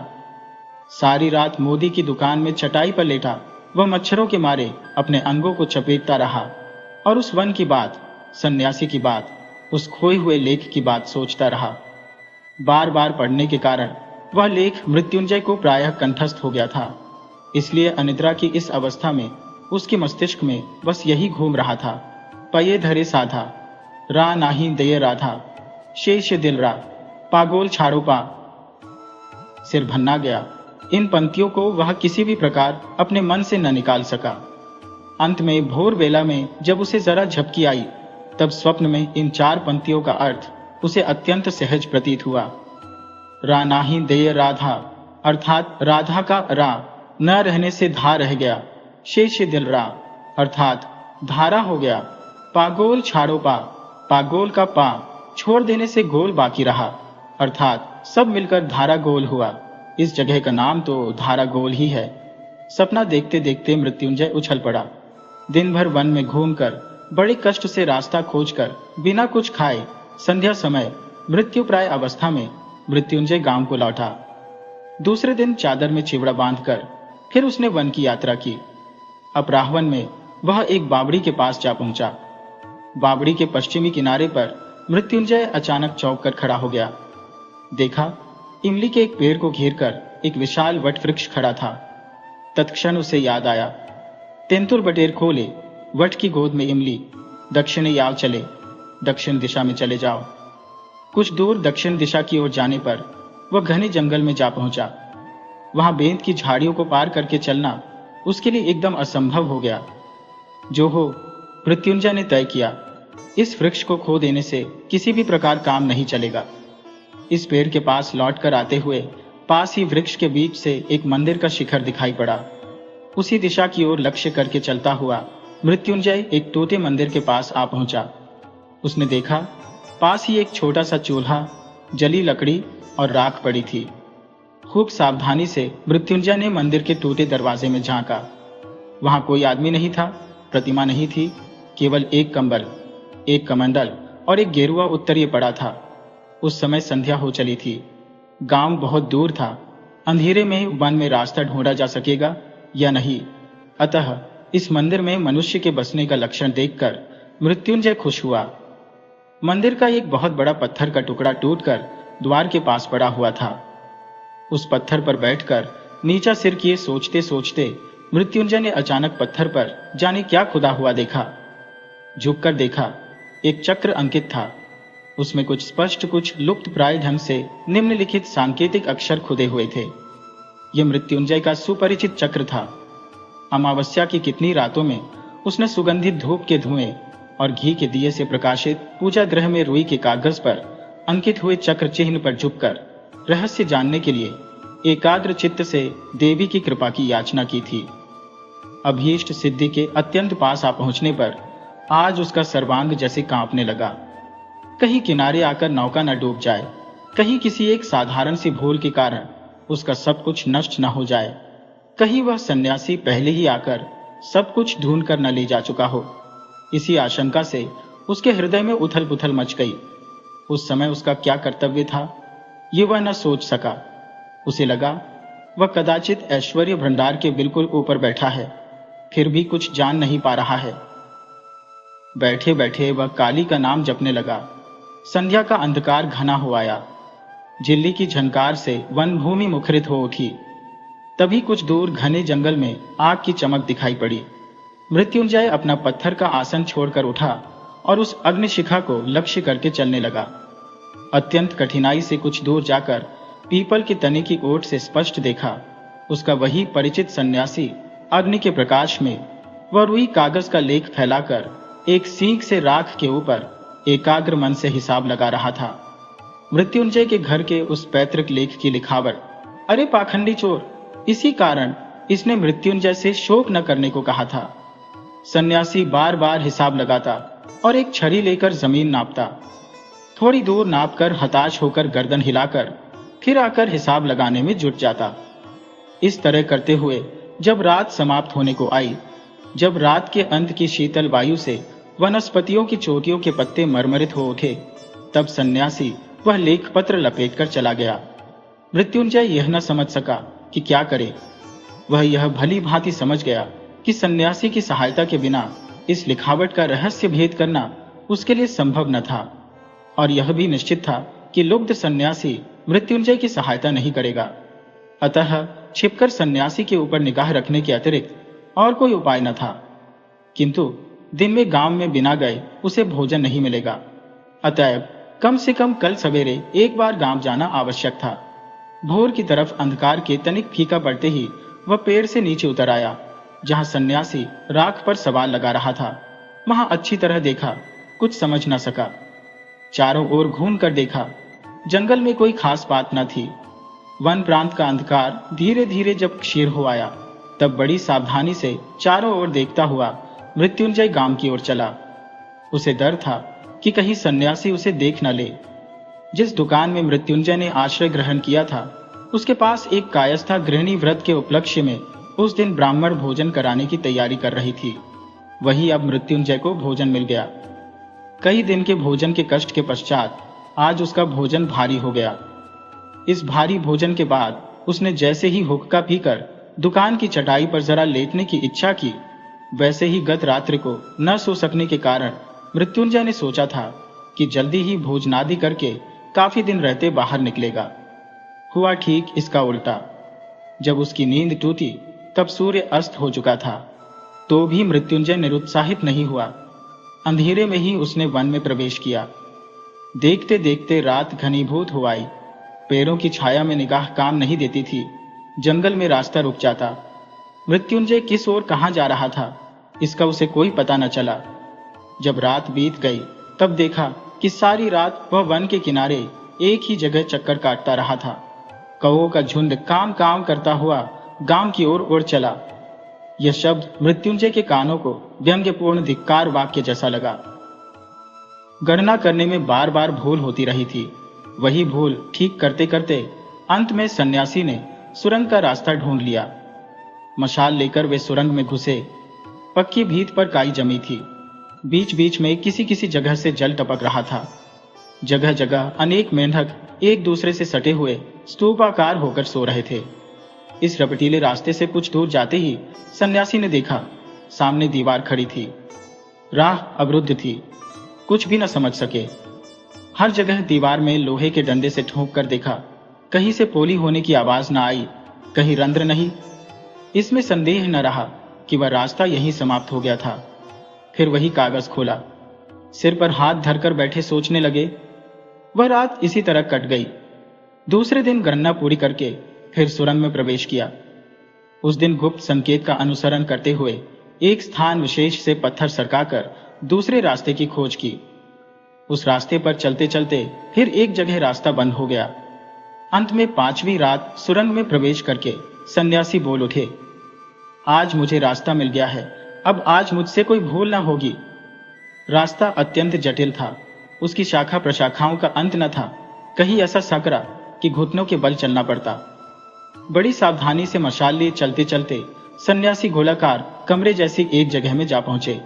सारी रात मोदी की दुकान में चटाई पर लेटा वह मच्छरों के मारे अपने अंगों को चपेटता रहा और उस वन की बात, सन्यासी की बात, उस खोए हुए लेख की बात सोचता रहा। बार बार पढ़ने के कारण वह लेख मृत्युंजय को प्रायः कंठस्थ हो गया था। इसलिए अनिद्रा की इस अवस्था में उसके मस्तिष्क में बस यही घूम रहा था, पये धरे साधा, रा नाही दये राधा, शेष दिल रा, पागोल छाड़ो पा। सिर भन्ना गया। इन पंक्तियों को वह किसी भी प्रकार अपने मन से न निकाल सका। अंत में भोर वेला में जब उसे जरा झपकी आई, तब स्वप्न में इन 4 पंक्तियों का अर्थ उसे अत्यंत सहज प्रतीत हुआ। रा नाही देय राधा, अर्थात राधा का रा न रहने से धा रह गया। शेष दिल रा, अर्थात धारा हो गया। पागोल छाड़ो पा, पागोल का पा छोड़ देने से गोल बाकी रहा, अर्थात सब मिलकर धारा गोल हुआ। इस जगह का नाम तो धारा गोल ही है। सपना देखते देखते मृत्युंजय उछल पड़ा। दिन भर वन में घूमकर बड़े कष्ट से रास्ता खोजकर बिना कुछ खाए संध्या समय मृत्यु प्राय अवस्था में मृत्युंजय गांव को लौटा। दूसरे दिन चादर में चिवड़ा बांधकर फिर उसने वन की यात्रा की। अपराह्न में वह एक बावड़ी के पास जा पहुंचा। बावड़ी के पश्चिमी किनारे पर मृत्युंजय अचानक चौंक कर खड़ा हो गया। देखा, इमली के एक पेड़ को घेरकर एक विशाल वट वृक्ष खड़ा था। तत्क्षण उसे याद आया, तेंतुर बटेर खोले, वट की गोद में इमली, दक्षिणी याव चले, दक्षिण दिशा में चले जाओ। कुछ दूर दक्षिण दिशा की ओर जाने पर वह घने जंगल में जा पहुंचा। वहां बेंत की झाड़ियों को पार करके चलना उसके लिए एकदम असंभव हो गया। जो हो, मृत्युंजय ने तय किया, इस वृक्ष को खो देने से किसी भी प्रकार काम नहीं चलेगा। इस पेड़ के पास लौटकर आते हुए पास ही वृक्ष के बीच से एक मंदिर का शिखर दिखाई पड़ा। उसी दिशा की ओर लक्ष्य करके चलता हुआ मृत्युंजय एक टूटे मंदिर के पास आ पहुंचा। उसने देखा, पास ही एक छोटा सा चूल्हा, जली लकड़ी और राख पड़ी थी। खूब सावधानी से मृत्युंजय ने मंदिर के टूटे दरवाजे में झांका। वहां कोई आदमी नहीं था, प्रतिमा नहीं थी, केवल एक कंबल, एक कमंडल और एक गेरुआ उत्तरीय पड़ा था। उस समय संध्या हो चली थी। गांव बहुत दूर था। अंधेरे में वन में रास्ता ढूंढा जा सकेगा या नहीं, अतः इस मंदिर में मनुष्य के बसने का लक्षण देखकर मृत्युंजय खुश हुआ। मंदिर का एक बहुत बड़ा पत्थर का टुकड़ा टूटकर द्वार के पास पड़ा हुआ था। उस पत्थर पर बैठकर नीचा सिर किए सोचते सोचते मृत्युंजय ने अचानक पत्थर पर जाने क्या खुदा हुआ देखा। झुककर देखा, एक चक्र अंकित था। उसमें कुछ स्पष्ट, कुछ लुप्त प्राय ढंग से निम्नलिखित सांकेतिक अक्षर खुदे हुए थे। यह मृत्युंजय का सुपरिचित चक्र था। अमावस्या की कितनी रातों में उसने सुगंधित धूप के धुएं और घी के दिए से प्रकाशित पूजा गृह में रुई के कागज पर अंकित हुए चक्र चिन्ह पर झुककर रहस्य जानने के लिए एकाग्र चित्त से देवी की कृपा की याचना की थी। अभीष्ट सिद्धि के अत्यंत पास आ पहुंचने पर आज उसका सर्वांग जैसे कांपने लगा। कहीं किनारे आकर नौका न डूब जाए, कहीं किसी एक साधारण सी भूल के कारण उसका सब कुछ नष्ट न हो जाए, कहीं वह सन्यासी पहले ही आकर सब कुछ ढूंढ कर न ले जा चुका हो। इसी आशंका से उसके हृदय में उथल पुथल मच गई। उस समय उसका क्या कर्तव्य था, ये वह न सोच सका। उसे लगा वह कदाचित ऐश्वर्य भंडार के बिल्कुल ऊपर बैठा है, फिर भी कुछ जान नहीं पा रहा है। बैठे बैठे वह काली का नाम जपने लगा। संध्या का अंधकार घना हो आया। झिल्ली की झनकार से वन भूमि मुखरित हो उठी। तभी कुछ दूर घने जंगल में आग की चमक दिखाई पड़ी। मृत्युंजय अपना पत्थर का आसन छोड़कर उठा और उस अग्निशिखा को लक्ष्य करके चलने लगा। अत्यंत कठिनाई से कुछ दूर जाकर पीपल के तने की ओट से स्पष्ट देखा उसका वही परिचित सन्यासी अग्नि के प्रकाश में वह रुई कागज का लेख फैलाकर एक सींग से राख के ऊपर एकाग्र मन से हिसाब लगा रहा था। मृत्युंजय के घर के उस पैतृक लेख की लिखावट, अरे पाखंडी चोर, इसी कारण इसने मृत्युंजय से शोक न करने को कहा था। सन्यासी बार बार हिसाब लगाता और एक छड़ी लेकर जमीन नापता। थोड़ी दूर नापकर हताश होकर गर्दन हिलाकर फिर आकर हिसाब लगाने में जुट जाता। इस तरह करते हुए जब रात समाप्त होने को आई, जब रात के अंत की शीतल वायु से वनस्पतियों की चोटियों के पत्ते मरमरित हो उठे, तब सन्यासी वह लेख पत्र लपेट कर चला गया। मृत्युंजय यह न समझ सका कि क्या करे। वह यह भली भांति समझ गया कि सन्यासी की सहायता के बिना इस लिखावट का रहस्य भेद करना उसके लिए संभव न था, और यह भी निश्चित था कि लुब्ध सन्यासी मृत्युंजय की सहायता नहीं करेगा। अतः छिपकर सन्यासी के ऊपर निगाह रखने के अतिरिक्त और कोई उपाय न था। किंतु दिन में गांव में बिना गए उसे भोजन नहीं मिलेगा। अतएव कम से कम कल सवेरे एक बार गांव जाना आवश्यक था। भोर की तरफ अंधकार के तनिक फीका पड़ते ही वह पेड़ से नीचे उतर आया, जहां सन्यासी राख पर सवाल लगा रहा था। वहां अच्छी तरह देखा, कुछ समझ न सका। चारों ओर घूम कर देखा, जंगल में कोई खास बात न थी। वन प्रांत का अंधकार धीरे धीरे जब क्षीण हो आया, तब बड़ी सावधानी से चारों ओर देखता हुआ मृत्युंजय गांव की ओर चला। उसे डर था कि कहीं सन्यासी उसे देख न ले। जिस दुकान में मृत्युंजय ने आश्रय ग्रहण किया था, उसके पास एक कायस्था गृहिणी व्रत के उपलक्ष्य में उस दिन ब्राह्मण भोजन कराने की तैयारी कर रही थी। वही अब मृत्युंजय को भोजन मिल गया। कई दिन के भोजन के कष्ट के पश्चात आज उसका भोजन भारी हो गया। इस भारी भोजन के बाद उसने जैसे ही हुक्का पीकर दुकान की चटाई पर जरा लेटने की इच्छा की, वैसे ही गत रात्रि को न सो सकने के कारण मृत्युंजय ने सोचा था कि जल्दी ही भोजनादि करके काफी दिन रहते बाहर निकलेगा। हुआ ठीक इसका उल्टा। जब उसकी नींद टूटी तब सूर्य अस्त हो चुका था, तो भी मृत्युंजय निरुत्साहित नहीं हुआ। अंधेरे में ही उसने वन में प्रवेश किया। देखते देखते रात घनीभूत हो आई। पेड़ों की छाया में निगाह काम नहीं देती थी। जंगल में रास्ता रुक जाता। मृत्युंजय किस ओर कहां जा रहा था, इसका उसे कोई पता न चला। जब रात बीत गई तब देखा कि सारी रात वह वन के किनारे एक ही जगह चक्कर काटता रहा था। कौओं का झुंड काम काम करता हुआ गांव की ओर उड़ चला। यह शब्द मृत्युंजय के कानों को व्यंग्यपूर्ण धिक्कार वाक्य जैसा लगा। गणना करने में बार बार भूल होती रही थी। वही भूल ठीक करते करते अंत में सन्यासी ने सुरंग का रास्ता ढूंढ लिया। मशाल लेकर वे सुरंग में घुसे। पक्की भीत पर काई जमी थी। बीच बीच में किसी किसी जगह से जल टपक रहा था। जगह जगह अनेक मेंढक एक दूसरे से सटे हुए स्तूपाकार होकर सो रहे थे। इस रपटीले रास्ते से कुछ दूर जाते ही सन्यासी ने देखा, सामने दीवार खड़ी थी। राह अवरुद्ध थी। कुछ भी न समझ सके। हर जगह दीवार में लोहे के डंडे से ठोंक कर देखा, कहीं से पोली होने की आवाज न आई, कहीं रंध्र नहीं। इसमें संदेह न रहा कि वह रास्ता यहीं समाप्त हो गया था। फिर वही कागज खोला, सिर पर हाथ धरकर बैठे सोचने लगे। वह रात इसी तरह कट गई। दूसरे दिन गणना पूरी करके फिर सुरंग में प्रवेश किया। उस दिन गुप्त संकेत का अनुसरण करते हुए एक स्थान विशेष से पत्थर सरकाकर दूसरे रास्ते की खोज की। उस रास्ते पर चलते चलते फिर एक जगह रास्ता बंद हो गया। अंत में 5वीं रात सुरंग में प्रवेश करके सन्यासी बोल उठे, आज मुझे रास्ता मिल गया है। अब आज मुझसे कोई भूल न होगी। रास्ता अत्यंत जटिल था। उसकी शाखा प्रशाखाओं का अंत न था। कहीं ऐसा सकरा कि घुटनों के बल चलना पड़ता। बड़ी सावधानी से मशाल लिए चलते चलते सन्यासी गोलाकार कमरे जैसी एक जगह में जा पहुंचे।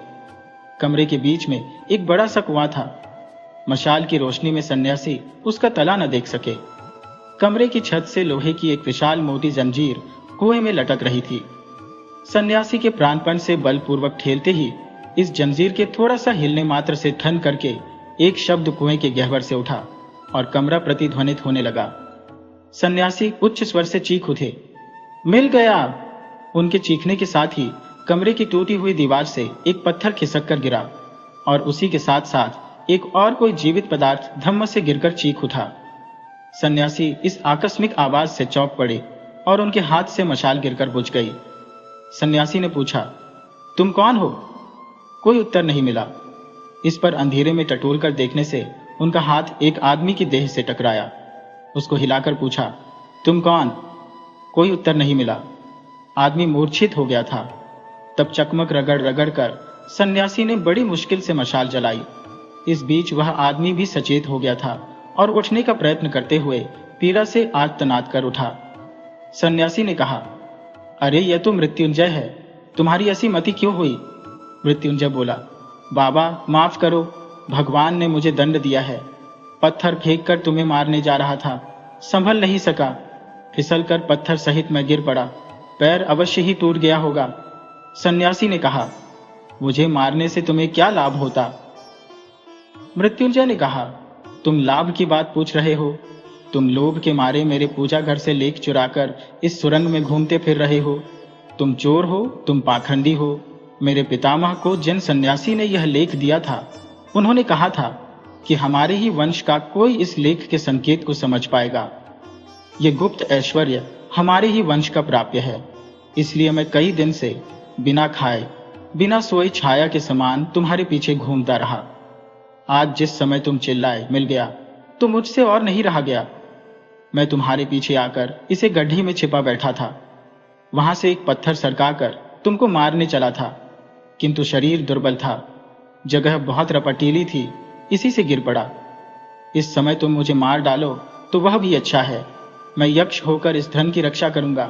कमरे के बीच में एक बड़ा सा कुआं था। मशाल की रोशनी में सन्यासी उसका तला न देख सके। कमरे की छत से लोहे की एक विशाल मोटी जंजीर कुएं में लटक रही थी। सन्यासी के प्राणपण से बलपूर्वक ठेलते ही इस जंजीर के थोड़ा सा हिलने मात्र से ठन करके एक शब्द कुएं के गहवर से उठा और कमरा प्रतिध्वनित होने लगा। सन्यासी उच्च स्वर से चीख उठे, मिल गया। उनके चीखने के साथ ही कमरे की टूटी हुई दीवार से एक पत्थर खिसक कर गिरा और उसी के साथ साथ एक और कोई जीवित पदार्थ धम्म से गिरकर चीख उठा। सन्यासी इस आकस्मिक आवाज से चौंक पड़े और उनके हाथ से मशाल गिरकर बुझ गई। सन्यासी ने पूछा, तुम कौन हो? कोई उत्तर नहीं मिला। इस पर अंधेरे में टटोल कर देखने से उनका हाथ एक आदमी की देह से टकराया। उसको हिलाकर पूछा, तुम कौन? कोई उत्तर नहीं मिला। आदमी मूर्छित हो गया था। तब चकमक रगड़ रगड़ कर सन्यासी ने बड़ी मुश्किल से मशाल जलाई। इस बीच वह आदमी भी सचेत हो गया था और उठने का प्रयत्न करते हुए पीड़ा से आर्तनाद कर उठा। सन्यासी ने कहा, अरे यह तो मृत्युंजय है, तुम्हारी ऐसी मति क्यों हुई? मृत्युंजय बोला, बाबा माफ करो, भगवान ने मुझे दंड दिया है। पत्थर फेंक कर तुम्हें मारने जा रहा था, संभल नहीं सका। फिसलकर पत्थर सहित मैं गिर पड़ा, पैर अवश्य ही टूट गया होगा। सन्यासी ने कहा, मुझे मारने से तुम्हें क्या लाभ होता? मृत्युंजय ने कहा, तुम लाभ की बात पूछ रहे हो? तुम लोभ के मारे मेरे पूजा घर से लेख चुराकर इस सुरंग में घूमते फिर रहे हो। तुम चोर हो, तुम पाखंडी हो। मेरे पितामह को जिन सन्यासी ने यह लेख दिया था, उन्होंने कहा था कि हमारे ही वंश का कोई इस लेख के संकेत को समझ पाएगा। ये गुप्त ऐश्वर्य हमारे ही वंश का प्राप्य है। इसलिए मैं कई दिन से बिना खाए बिना सोए छाया के समान तुम्हारे पीछे घूमता रहा। आज जिस समय तुम चिल्लाए मिल गया, तो मुझसे और नहीं रहा गया। मैं तुम्हारे पीछे आकर इसे गड्ढी में छिपा बैठा था। वहां से एक पत्थर सरकाकर तुमको मारने चला था, किंतु शरीर दुर्बल था, जगह बहुत रपटीली थी, इसी से गिर पड़ा। इस समय तुम मुझे मार डालो तो वह भी अच्छा है। मैं यक्ष होकर इस धन की रक्षा करूंगा,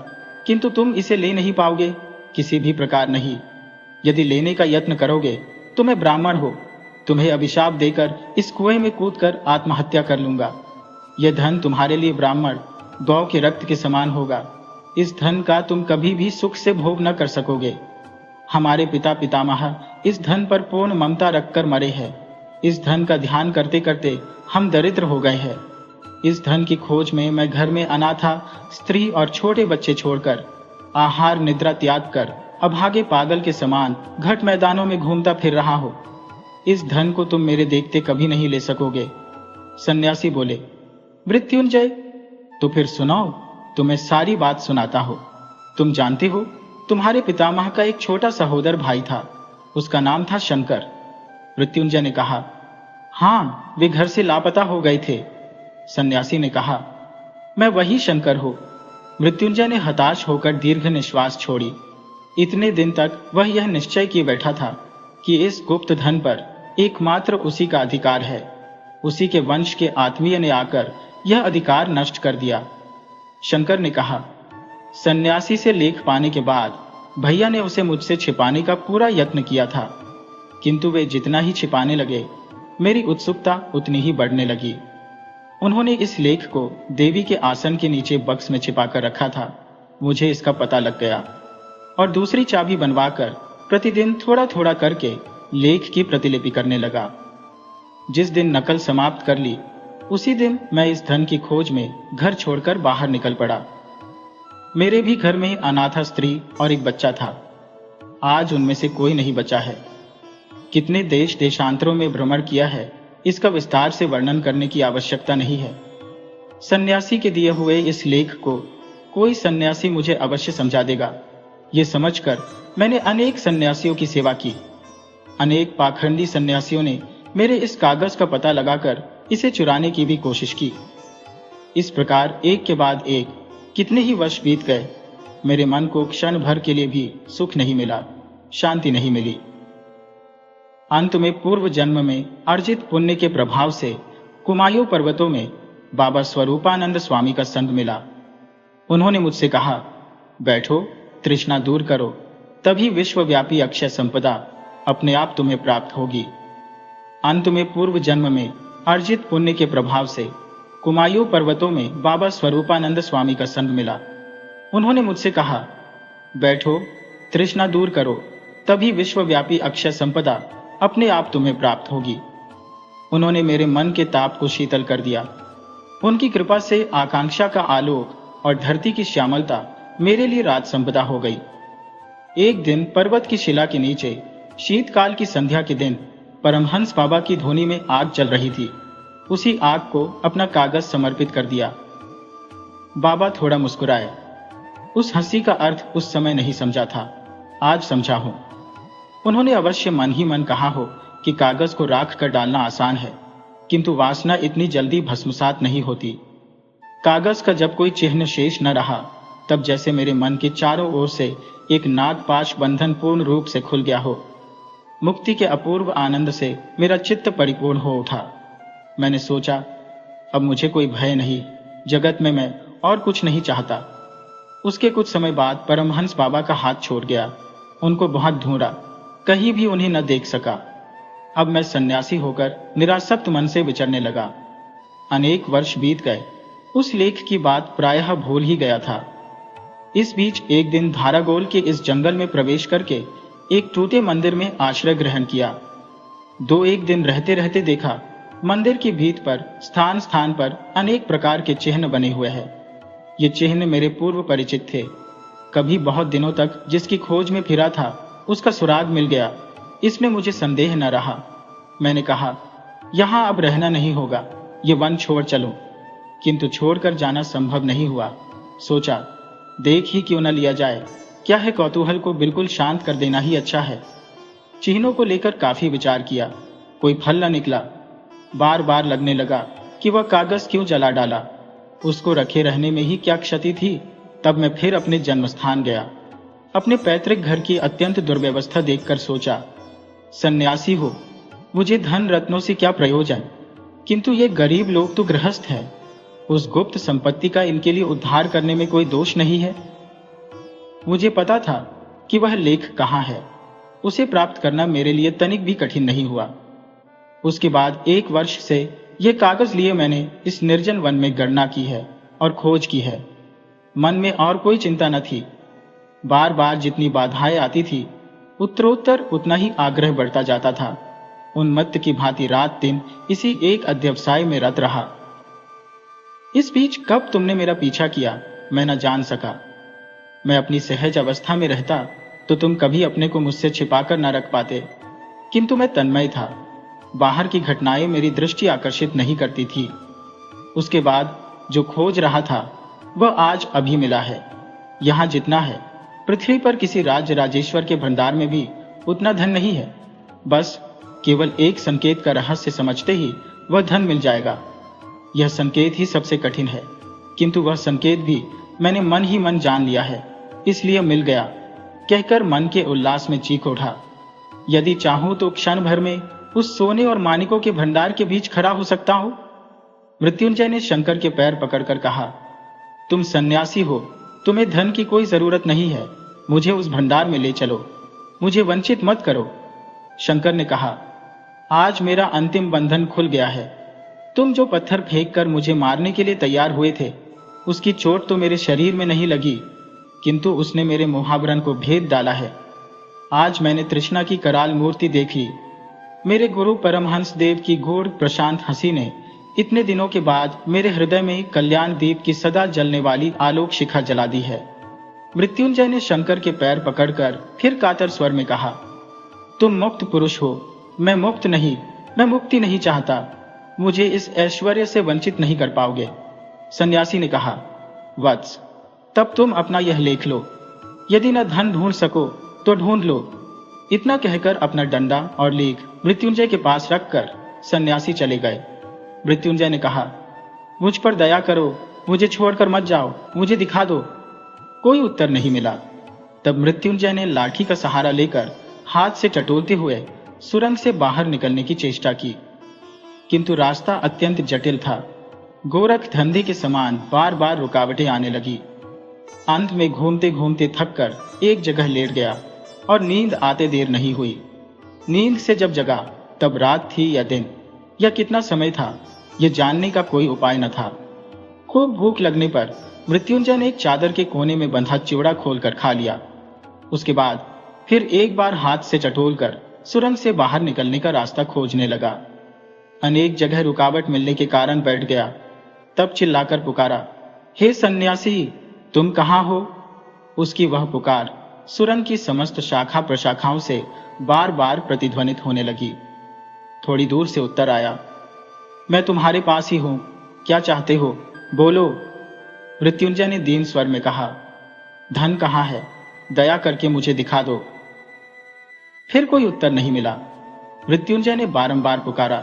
किंतु तुम इसे ले नहीं पाओगे, किसी भी प्रकार नहीं। यदि लेने का यत्न करोगे तो मैं ब्राह्मण हो, तुम्हें अभिशाप देकर इस कुएं में कूदकर आत्महत्या कर लूंगा। यह धन तुम्हारे लिए ब्राह्मण गौ के रक्त के समान होगा। इस धन का तुम कभी भी सुख से भोग न कर सकोगे। हमारे पिता पितामह इस धन पर पूर्ण ममता रखकर मरे हैं। इस धन का ध्यान करते करते हम दरिद्र हो गए हैं। इस धन की खोज में मैं घर में अनाथा स्त्री और छोटे बच्चे छोड़कर, आहार निद्रा त्याग कर अभागे पागल के समान घाट मैदानों में घूमता फिर रहा हूं। इस धन को तुम मेरे देखते कभी नहीं ले सकोगे। सन्यासी बोले, मृत्युंजय, तो फिर सुनाओ, तुम्हें सारी बात सुनाता हो। तुम जानते हो, तुम्हारे पितामह का एक छोटा सहोदर भाई था, उसका नाम था शंकर। मृत्युंजय ने कहा, हाँ, वे घर से लापता हो गए थे। सन्यासी ने कहा, मैं वही शंकर हूं। मृत्युंजय ने हताश होकर दीर्घ निश्वास छोड़ी। इतने दिन तक वह यह निश्चय किए बैठा था कि इस गुप्त धन पर एकमात्र उसी का अधिकार है। उसी के वंश के आत्मीय ने आकर यह अधिकार नष्ट कर दिया। शंकर ने कहा, सन्यासी से लेख पाने के बाद भैया ने उसे मुझसे छिपाने का पूरा यत्न किया था, किंतु वे जितना ही छिपाने लगे, मेरी उत्सुकता उतनी ही बढ़ने लगी। उन्होंने इस लेख को देवी के आसन के नीचे बक्स में छिपाकर रखा था। मुझे इसका पता लग गया और दूसरी चाबी बनवाकर प्रतिदिन थोड़ा थोड़ा करके लेख की प्रतिलिपि करने लगा। जिस दिन नकल समाप्त कर ली, उसी दिन मैं इस धन की खोज में घर छोड़कर बाहर निकल पड़ा। मेरे भी घर में अनाथा स्त्री और एक बच्चा था। आज उनमें से कोई नहीं बचा है। कितने देश देशांतरों में भ्रमण किया है, इसका विस्तार से वर्णन करने की आवश्यकता नहीं है। सन्यासी के दिए हुए इस लेख को कोई सन्यासी मुझे अवश्य समझा देगा। ये समझकर मैंने अनेक सन्यासियों की सेवा की। अनेक पाखंडी सन्यासियों ने मेरे इस कागज का पता लगाकर इसे चुराने की भी कोशिश की। इस प्रकार एक के बाद एक कितने ही वर्ष बीत गए। मेरे मन को क्षण भर के लिए भी सुख नहीं मिला, शांति नहीं मिली। अंत में पूर्व जन्म में अर्जित पुण्य के प्रभाव से कुमायूं पर्वतों में बाबा स्वरूपानंद स्वामी का संग मिला। उन्होंने मुझसे कहा, बैठो, तृष्णा दूर करो, तभी विश्वव्यापी अक्षय संपदा अपने आप तुम्हें प्राप्त होगी। अंत में पूर्व जन्म में अर्जित पुण्य के प्रभाव से कुमायूं पर्वतों में बाबा स्वरूपानंद स्वामी का संग मिला। उन्होंने मुझसे कहा, बैठो, तृष्णा दूर करो, तभी विश्वव्यापी अक्षय संपदा अपने आप तुम्हें प्राप्त होगी। उन्होंने मेरे मन के ताप को शीतल कर दिया। उनकी कृपा से आकांक्षा का आलोक और धरती की श्यामलता मेरे लिए राज संपदा हो गई। एक दिन पर्वत की शिला के नीचे शीतकाल की संध्या के दिन परमहंस बाबा की धोनी में आग जल रही थी। उसी आग को अपना कागज समर्पित कर दिया। बाबा थोड़ा मुस्कुराए। उस हंसी का अर्थ उस समय नहीं समझा था, आज समझा हूं। उन्होंने अवश्य मन ही मन कहा हो कि कागज को राख कर डालना आसान है, किंतु वासना इतनी जल्दी भस्मसात नहीं होती। कागज का जब कोई चिन्ह शेष न रहा, तब जैसे मेरे मन के चारों ओर से एक नागपाश बंधन पूर्ण रूप से खुल गया हो। मुक्ति के अपूर्व आनंद से मेरा चित्त परिपूर्ण हो उठा। मैंने सोचा, अब मुझे कोई भय नहीं, जगत में मैं और कुछ नहीं चाहता। उसके कुछ समय बाद परमहंस बाबा का हाथ छोड़ गया। उनको बहुत ढूंढा, कहीं भी उन्हें न देख सका। अब मैं सन्यासी होकर निरासक्त मन से विचरने लगा। अनेक वर्ष बीत गए। उस लेख की बात प्रायः भूल ही गया था। इस बीच एक दिन धारागोल के इस जंगल में प्रवेश करके एक टूटे मंदिर में आश्रय ग्रहण किया। 2-1 दिन रहते रहते देखा, मंदिर की भीत पर स्थान स्थान पर अनेक प्रकार के चिन्ह बने हुए हैं। ये चिन्ह मेरे पूर्व परिचित थे। कभी बहुत दिनों तक जिसकी खोज में फिरा था, उसका सुराग मिल गया। इसमें मुझे संदेह न रहा। मैंने कहा, यहां अब रहना नहीं होगा, ये वन छोड़ चलो। किंतु छोड़कर जाना संभव नहीं हुआ। सोचा, देख ही क्यों न लिया जाए, क्या है कौतूहल को बिल्कुल शांत कर देना ही अच्छा है। चिन्हों को लेकर काफी विचार किया, कोई फल न निकला। बार बार लगने लगा कि वह कागज क्यों जला डाला, उसको रखे रहने में ही क्या क्षति थी। तब मैं फिर अपने जन्मस्थान गया। अपने पैतृक घर की अत्यंत दुर्व्यवस्था देखकर सोचा, सन्यासी हो, मुझे धन रत्नों से क्या प्रयोजन, किंतु ये गरीब लोग तो गृहस्थ हैं। उस गुप्त संपत्ति का इनके लिए उद्धार करने में कोई दोष नहीं है। मुझे पता था कि वह लेख कहाँ है। उसे प्राप्त करना मेरे लिए तनिक भी कठिन नहीं हुआ। उसके बाद 1 वर्ष से यह कागज लिए मैंने इस निर्जन वन में गणना की है। और खोज की है। मन में और कोई चिंता न थी। बार बार जितनी बाधाएं आती थी, उत्तरोत्तर उतना ही आग्रह बढ़ता जाता था। उन्मत्त की भांति रात दिन इसी एक अध्यवसाय में रत रहा। इस बीच कब तुमने मेरा पीछा किया, मैं न जान सका। मैं अपनी सहज अवस्था में रहता तो तुम कभी अपने को मुझसे छिपाकर न रख पाते, किंतु मैं तन्मय था। बाहर की घटनाएं मेरी दृष्टि आकर्षित नहीं करती थी। उसके बाद जो खोज रहा था वह आज अभी मिला है। यहाँ जितना है, पृथ्वी पर किसी राज्य राजेश्वर के भंडार में भी उतना धन नहीं है। बस केवल एक संकेत का रहस्य समझते ही वह धन मिल जाएगा। यह संकेत ही सबसे कठिन है, किंतु वह संकेत भी मैंने मन ही मन जान लिया है, इसलिए मिल गया, कहकर मन के उल्लास में चीख उठा। यदि चाहूं तो क्षण भर में उस सोने और मानिकों के भंडार के बीच खड़ा हो सकता हूं। मृत्युंजय ने शंकर के पैर पकड़कर कहा, तुम सन्यासी हो, तुम्हें धन की कोई जरूरत नहीं है। मुझे उस भंडार में ले चलो, मुझे वंचित मत करो। शंकर ने कहा, आज मेरा अंतिम बंधन खुल गया है। तुम जो पत्थर फेंककर मुझे मारने के लिए तैयार हुए थे, उसकी चोट तो मेरे शरीर में नहीं लगी, किंतु उसने मेरे मोहावरण को भेद डाला है। आज मैंने तृष्णा की कराल मूर्ति देख ली। मेरे गुरु परमहंस देव की गूढ़ प्रशांत हंसी ने इतने दिनों के बाद मेरे हृदय में कल्याण दीप की सदा जलने वाली आलोक शिखा जला दी है। मृत्युंजय ने शंकर के पैर पकड़कर फिर कातर स्वर में कहा, तुम मुक्त पुरुष हो, मैं मुक्त नहीं, मैं मुक्ति नहीं चाहता। मुझे इस ऐश्वर्य से वंचित नहीं कर पाओगे। सन्यासी ने कहा, वत्स, तब तुम अपना यह लेख लो। यदि न धन ढूंढ सको तो ढूंढ लो। इतना कहकर अपना डंडा और लेख मृत्युंजय के पास रखकर सन्यासी चले गए। मृत्युंजय ने कहा, मुझ पर दया करो, मुझे छोड़कर मत जाओ, मुझे दिखा दो। कोई उत्तर नहीं मिला। तब मृत्युंजय ने लाठी का सहारा लेकर हाथ से टटोलते हुए सुरंग से बाहर निकलने की चेष्टा की, किंतु रास्ता अत्यंत जटिल था। गोरख धंधे के समान बार बार रुकावटें आने लगी। अंत में घूमते घूमते थककर एक जगह लेट गया और नींद आते देर नहीं हुई। नींद से जब जगा तब रात थी या दिन या कितना समय था, यह जानने का कोई उपाय न था। खूब भूख लगने पर मृत्युंजय ने एक चादर के कोने में बंधा चिवड़ा खोलकर खा लिया। उसके बाद फिर एक बार हाथ से टटोलकर सुरंग से बाहर निकलने का रास्ता खोजने लगा। अनेक जगह रुकावट मिलने के कारण बैठ गया। तब चिल्लाकर पुकारा, हे सन्यासी, तुम कहाँ हो? उसकी वह पुकार सुरंग की समस्त शाखा प्रशाखाओं से बार बार प्रतिध्वनित होने लगी। थोड़ी दूर से उत्तर आया, मैं तुम्हारे पास ही हूं, क्या चाहते हो, बोलो। मृत्युंजय ने दीन स्वर में कहा, धन कहाँ है, दया करके मुझे दिखा दो। फिर कोई उत्तर नहीं मिला। मृत्युंजय ने बारंबार पुकारा,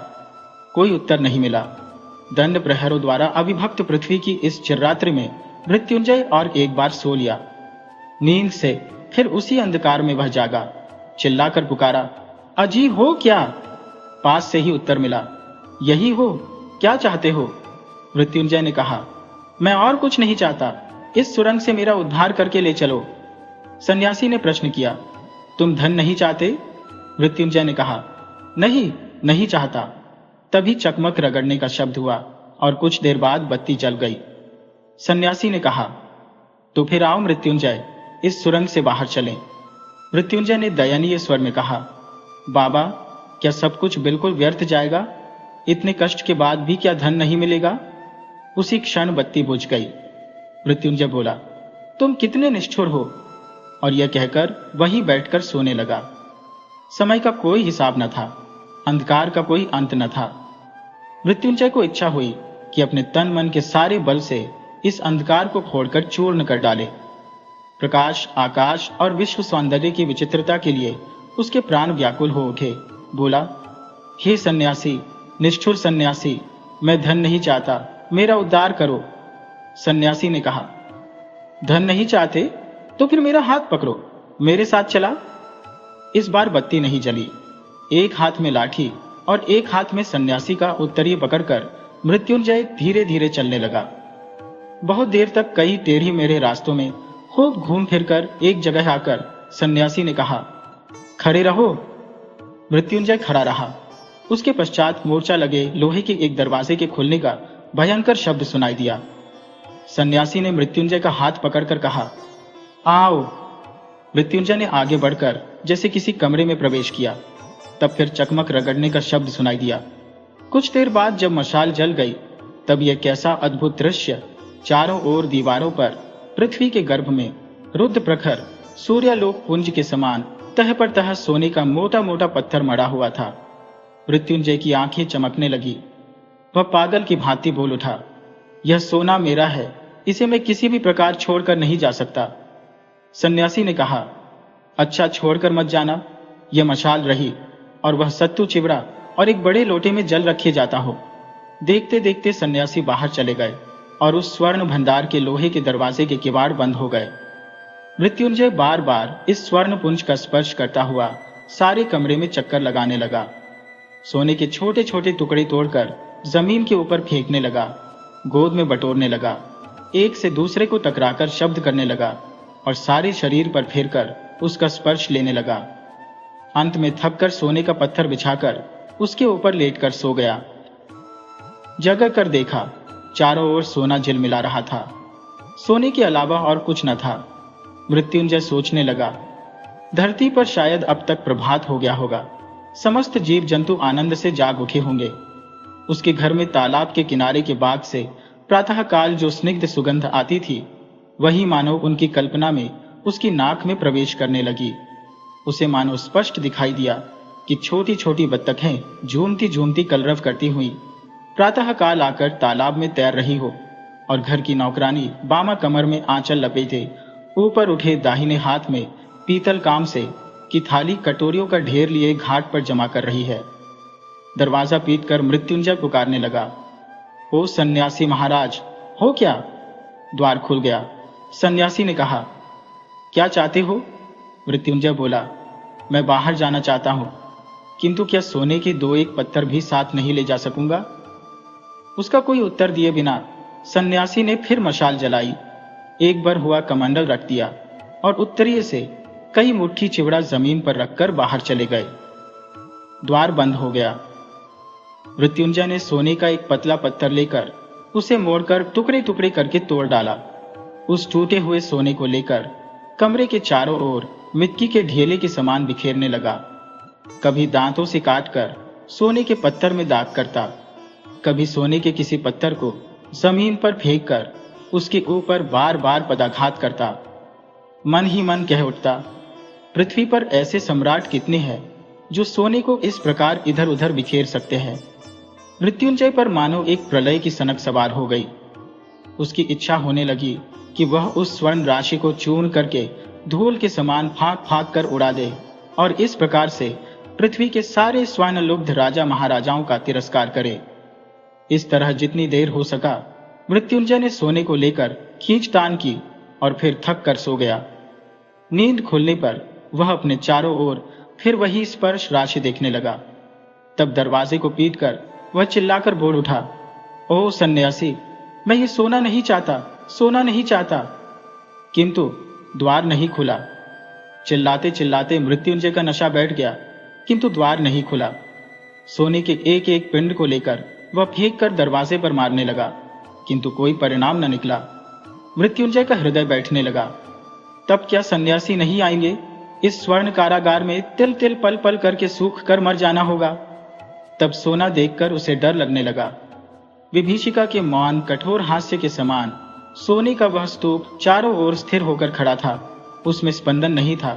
कोई उत्तर नहीं मिला। दंड प्रहरों द्वारा अविभक्त पृथ्वी की इस चिररात्रि में मृत्युंजय और एक बार सो लिया। नींद से फिर उसी अंधकार में वह जागा। चिल्लाकर पुकारा, अजी हो क्या? पास से ही उत्तर मिला, यही हो, क्या चाहते हो? मृत्युंजय ने कहा, मैं और कुछ नहीं चाहता, इस सुरंग से मेरा उद्धार करके ले चलो। सन्यासी ने प्रश्न किया, तुम धन नहीं चाहते? मृत्युंजय ने कहा, नहीं, नहीं चाहता। तभी चकमक रगड़ने का शब्द हुआ और कुछ देर बाद बत्ती जल गई। सन्यासी ने कहा, तो फिर आओ मृत्युंजय, इस सुरंग से बाहर चलें। मृत्युंजय ने दयनीय स्वर में कहा, बाबा, क्या सब कुछ बिल्कुल व्यर्थ जाएगा? इतने कष्ट के बाद भी क्या धन नहीं मिलेगा? उसी क्षण बत्ती बुझ गई। मृत्युंजय बोला, तुम कितने निष्ठुर हो, और यह कहकर वहीं बैठकर सोने लगा। समय का कोई हिसाब न था, अंधकार का कोई अंत न था। मृत्युंजय को इच्छा हुई कि अपने तन मन के सारे बल से इस अंधकार को फोड़कर चूर्ण कर डाले। प्रकाश, आकाश और विश्व सौंदर्य की विचित्रता के लिए उसके प्राण व्याकुल हो उठे। बोला, हे सन्यासी, निष्ठुर सन्यासी, मैं धन नहीं चाहता, मेरा उद्धार करो। सन्यासी ने कहा, धन नहीं चाहते तो फिर मेरा हाथ पकड़ो, मेरे साथ चला। इस बार बत्ती नहीं जली। एक हाथ में लाठी और एक हाथ में सन्यासी का उत्तरीय पकड़कर मृत्युंजय धीरे धीरे चलने लगा। बहुत देर तक कई टेढ़ी मेढ़े रास्तों में खूब घूम फिरकर एक जगह आकर सन्यासी ने कहा, खड़े रहो। मृत्युंजय खड़ा रहा। उसके पश्चात मोर्चा लगे लोहे के एक दरवाजे के खुलने का भयंकर शब्द सुनाई दिया। सन्यासी ने मृत्युंजय का हाथ पकड़कर कहा, आओ। मृत्युंजय ने आगे बढ़कर जैसे किसी कमरे में प्रवेश किया। तब फिर चकमक रगड़ने का शब्द सुनाई दिया। कुछ देर बाद जब मशाल जल गई, तब यह कैसा अद्भुत दृश्य! चारों ओर दीवारों पर पृथ्वी के गर्भ में रुद्र प्रखर सूर्यालोक पुंज के समान तह पर तह सोने का मोटा मोटा पत्थर मढ़ा हुआ था। मृत्युंजय की आंखें चमकने लगी। वह पागल की भांति बोल उठा, यह सोना मेरा है, इसे मैं किसी भी प्रकार छोड़कर नहीं जा सकता। सन्यासी ने कहा, अच्छा, छोड़कर मत जाना। यह मशाल रही और वह सत्तू चिवड़ा और एक बड़े लोटे में जल रखे जाता हो। देखते देखते सन्यासी बाहर चले गए और उस स्वर्ण भंडार के लोहे के दरवाजे के किवाड़ बंद हो गए। मृत्युंजय बार बार इस स्वर्ण पुंज का स्पर्श करता हुआ सारे कमरे में चक्कर लगाने लगा। सोने के छोटे छोटे टुकड़े तोड़कर जमीन के ऊपर फेंकने लगा, गोद में बटोरने लगा, एक से दूसरे को टकराकर शब्द करने लगा और सारे शरीर पर फेरकर उसका स्पर्श लेने लगा। अंत में थककर सोने का पत्थर बिछाकर उसके ऊपर लेटकर सो गया। जगह कर देखा, चारों ओर सोना झिलमिला रहा था। सोने के अलावा और कुछ न था। मृत्युंजय सोचने लगा, धरती पर शायद अब तक प्रभात हो गया होगा। समस्त जीव जंतु आनंद से जाग उठे होंगे। उसके घर में तालाब के किनारे के बाग से प्रातःकाल जो स्निग्ध सुगंध आती थी, वही मानो उनकी कल्पना में उसकी नाक में प्रवेश करने लगी। उसे मानो स्पष्ट दिखाई दिया कि छोटी छोटी बत्तखें झूमती झूमती कलरव करती हुई प्रातःकाल आकर तालाब में तैर रही हो और घर की नौकरानी बामा कमर में आंचल लपेटे ऊपर उठे दाहिने हाथ में पीतल काम से की थाली कटोरियों का ढेर लिए घाट पर जमा कर रही है। दरवाजा पीटकर मृत्युंजय पुकारने लगा, ओ सन्यासी महाराज, हो क्या? द्वार खुल गया। सन्यासी ने कहा, क्या चाहते हो? मृत्युंजय बोला, मैं बाहर जाना चाहता हूं, किंतु क्या सोने के दो एक पत्थर भी साथ नहीं ले जा सकूंगा? उसका कोई उत्तर दिए बिना सन्यासी ने फिर मशाल जलाई, एक बार हुआ कमंडल रख दिया और उत्तरीय से कई मुट्ठी चिवड़ा जमीन पर रखकर बाहर चले गए। द्वार बंद हो गया। मृत्युंजय ने सोने का एक पतला पत्थर लेकर उसे मोड़कर टुकड़े टुकड़े करके तोड़ डाला। उस टूटे हुए सोने को लेकर कमरे के चारों ओर मिट्टी के ढेले के समान बिखेरने लगा। कभी दांतों से काटकर सोने के पत्थर में दाग करता, कभी सोने के किसी पत्थर को जमीन पर फेंककर उसके ऊपर बार बार पदाघात करता। मन ही मन कह उठता, पृथ्वी पर ऐसे सम्राट कितने हैं जो सोने को इस प्रकार इधर उधर बिखेर सकते हैं। मृत्युंजय पर मानो एक प्रलय की सनक सवार हो गई। उसकी इच्छा होने लगी कि वह उस स्वर्ण राशि को चूर्ण करके धूल के समान फांक फांक कर उड़ा दे और इस प्रकार से पृथ्वी के सारे स्वानलुब्ध राजा महाराजाओं का तिरस्कार करे। इस तरह जितनी देर हो सका मृत्युंजय ने सोने को लेकर खींचतान की और फिर थक कर सो गया। नींद खुलने पर वह अपने चारों ओर फिर वही स्पर्श राशि देखने लगा। तब दरवाजे को पीटकर वह चिल्लाकर बोल उठा, ओ सन्यासी, मैं ये सोना नहीं चाहता, सोना नहीं चाहता। किंतु द्वार नहीं खुला। चिल्लाते चिल्लाते मृत्युंजय का नशा बैठ गया, किंतु द्वार नहीं खुला। सोने के एक एक पिंड को लेकर वह फेंक कर दरवाजे पर मारने लगा, किंतु कोई परिणाम न निकला। मृत्युंजय का हृदय बैठने लगा। तब क्या सन्यासी नहीं आएंगे? इस स्वर्ण कारागार में तिल तिल पल पल करके सूख कर मर जाना होगा। तब सोना देखकर उसे डर लगने लगा। विभीषिका के मौन कठोर हास्य के समान सोने का वह स्तूप चारों ओर स्थिर होकर खड़ा था। उसमें स्पंदन नहीं था,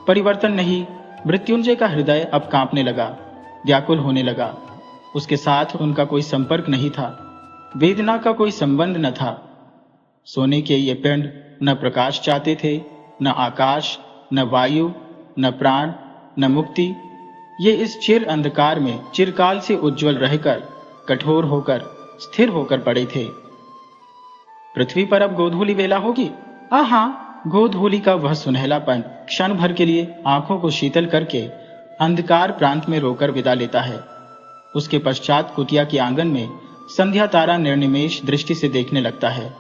परिवर्तन नहीं। मृत्युंजय का हृदय अब कांपने लगा, व्याकुल होने लगा। उसके साथ उनका कोई संपर्क नहीं था, वेदना का कोई संबंध न था। सोने के ये पिंड न प्रकाश चाहते थे, न आकाश, न वायु, न प्राण, न मुक्ति। ये इस चिर अंधकार में चिरकाल से उज्जवल रहकर कठोर होकर स्थिर होकर पड़े थे। पृथ्वी पर अब गोधूली वेला होगी। आहा, गोधूली का वह सुनहलापन क्षण भर के लिए आंखों को शीतल करके अंधकार प्रांत में रोकर विदा लेता है। उसके पश्चात कुटिया के आंगन में संध्या तारा निर्निमेष दृष्टि से देखने लगता है।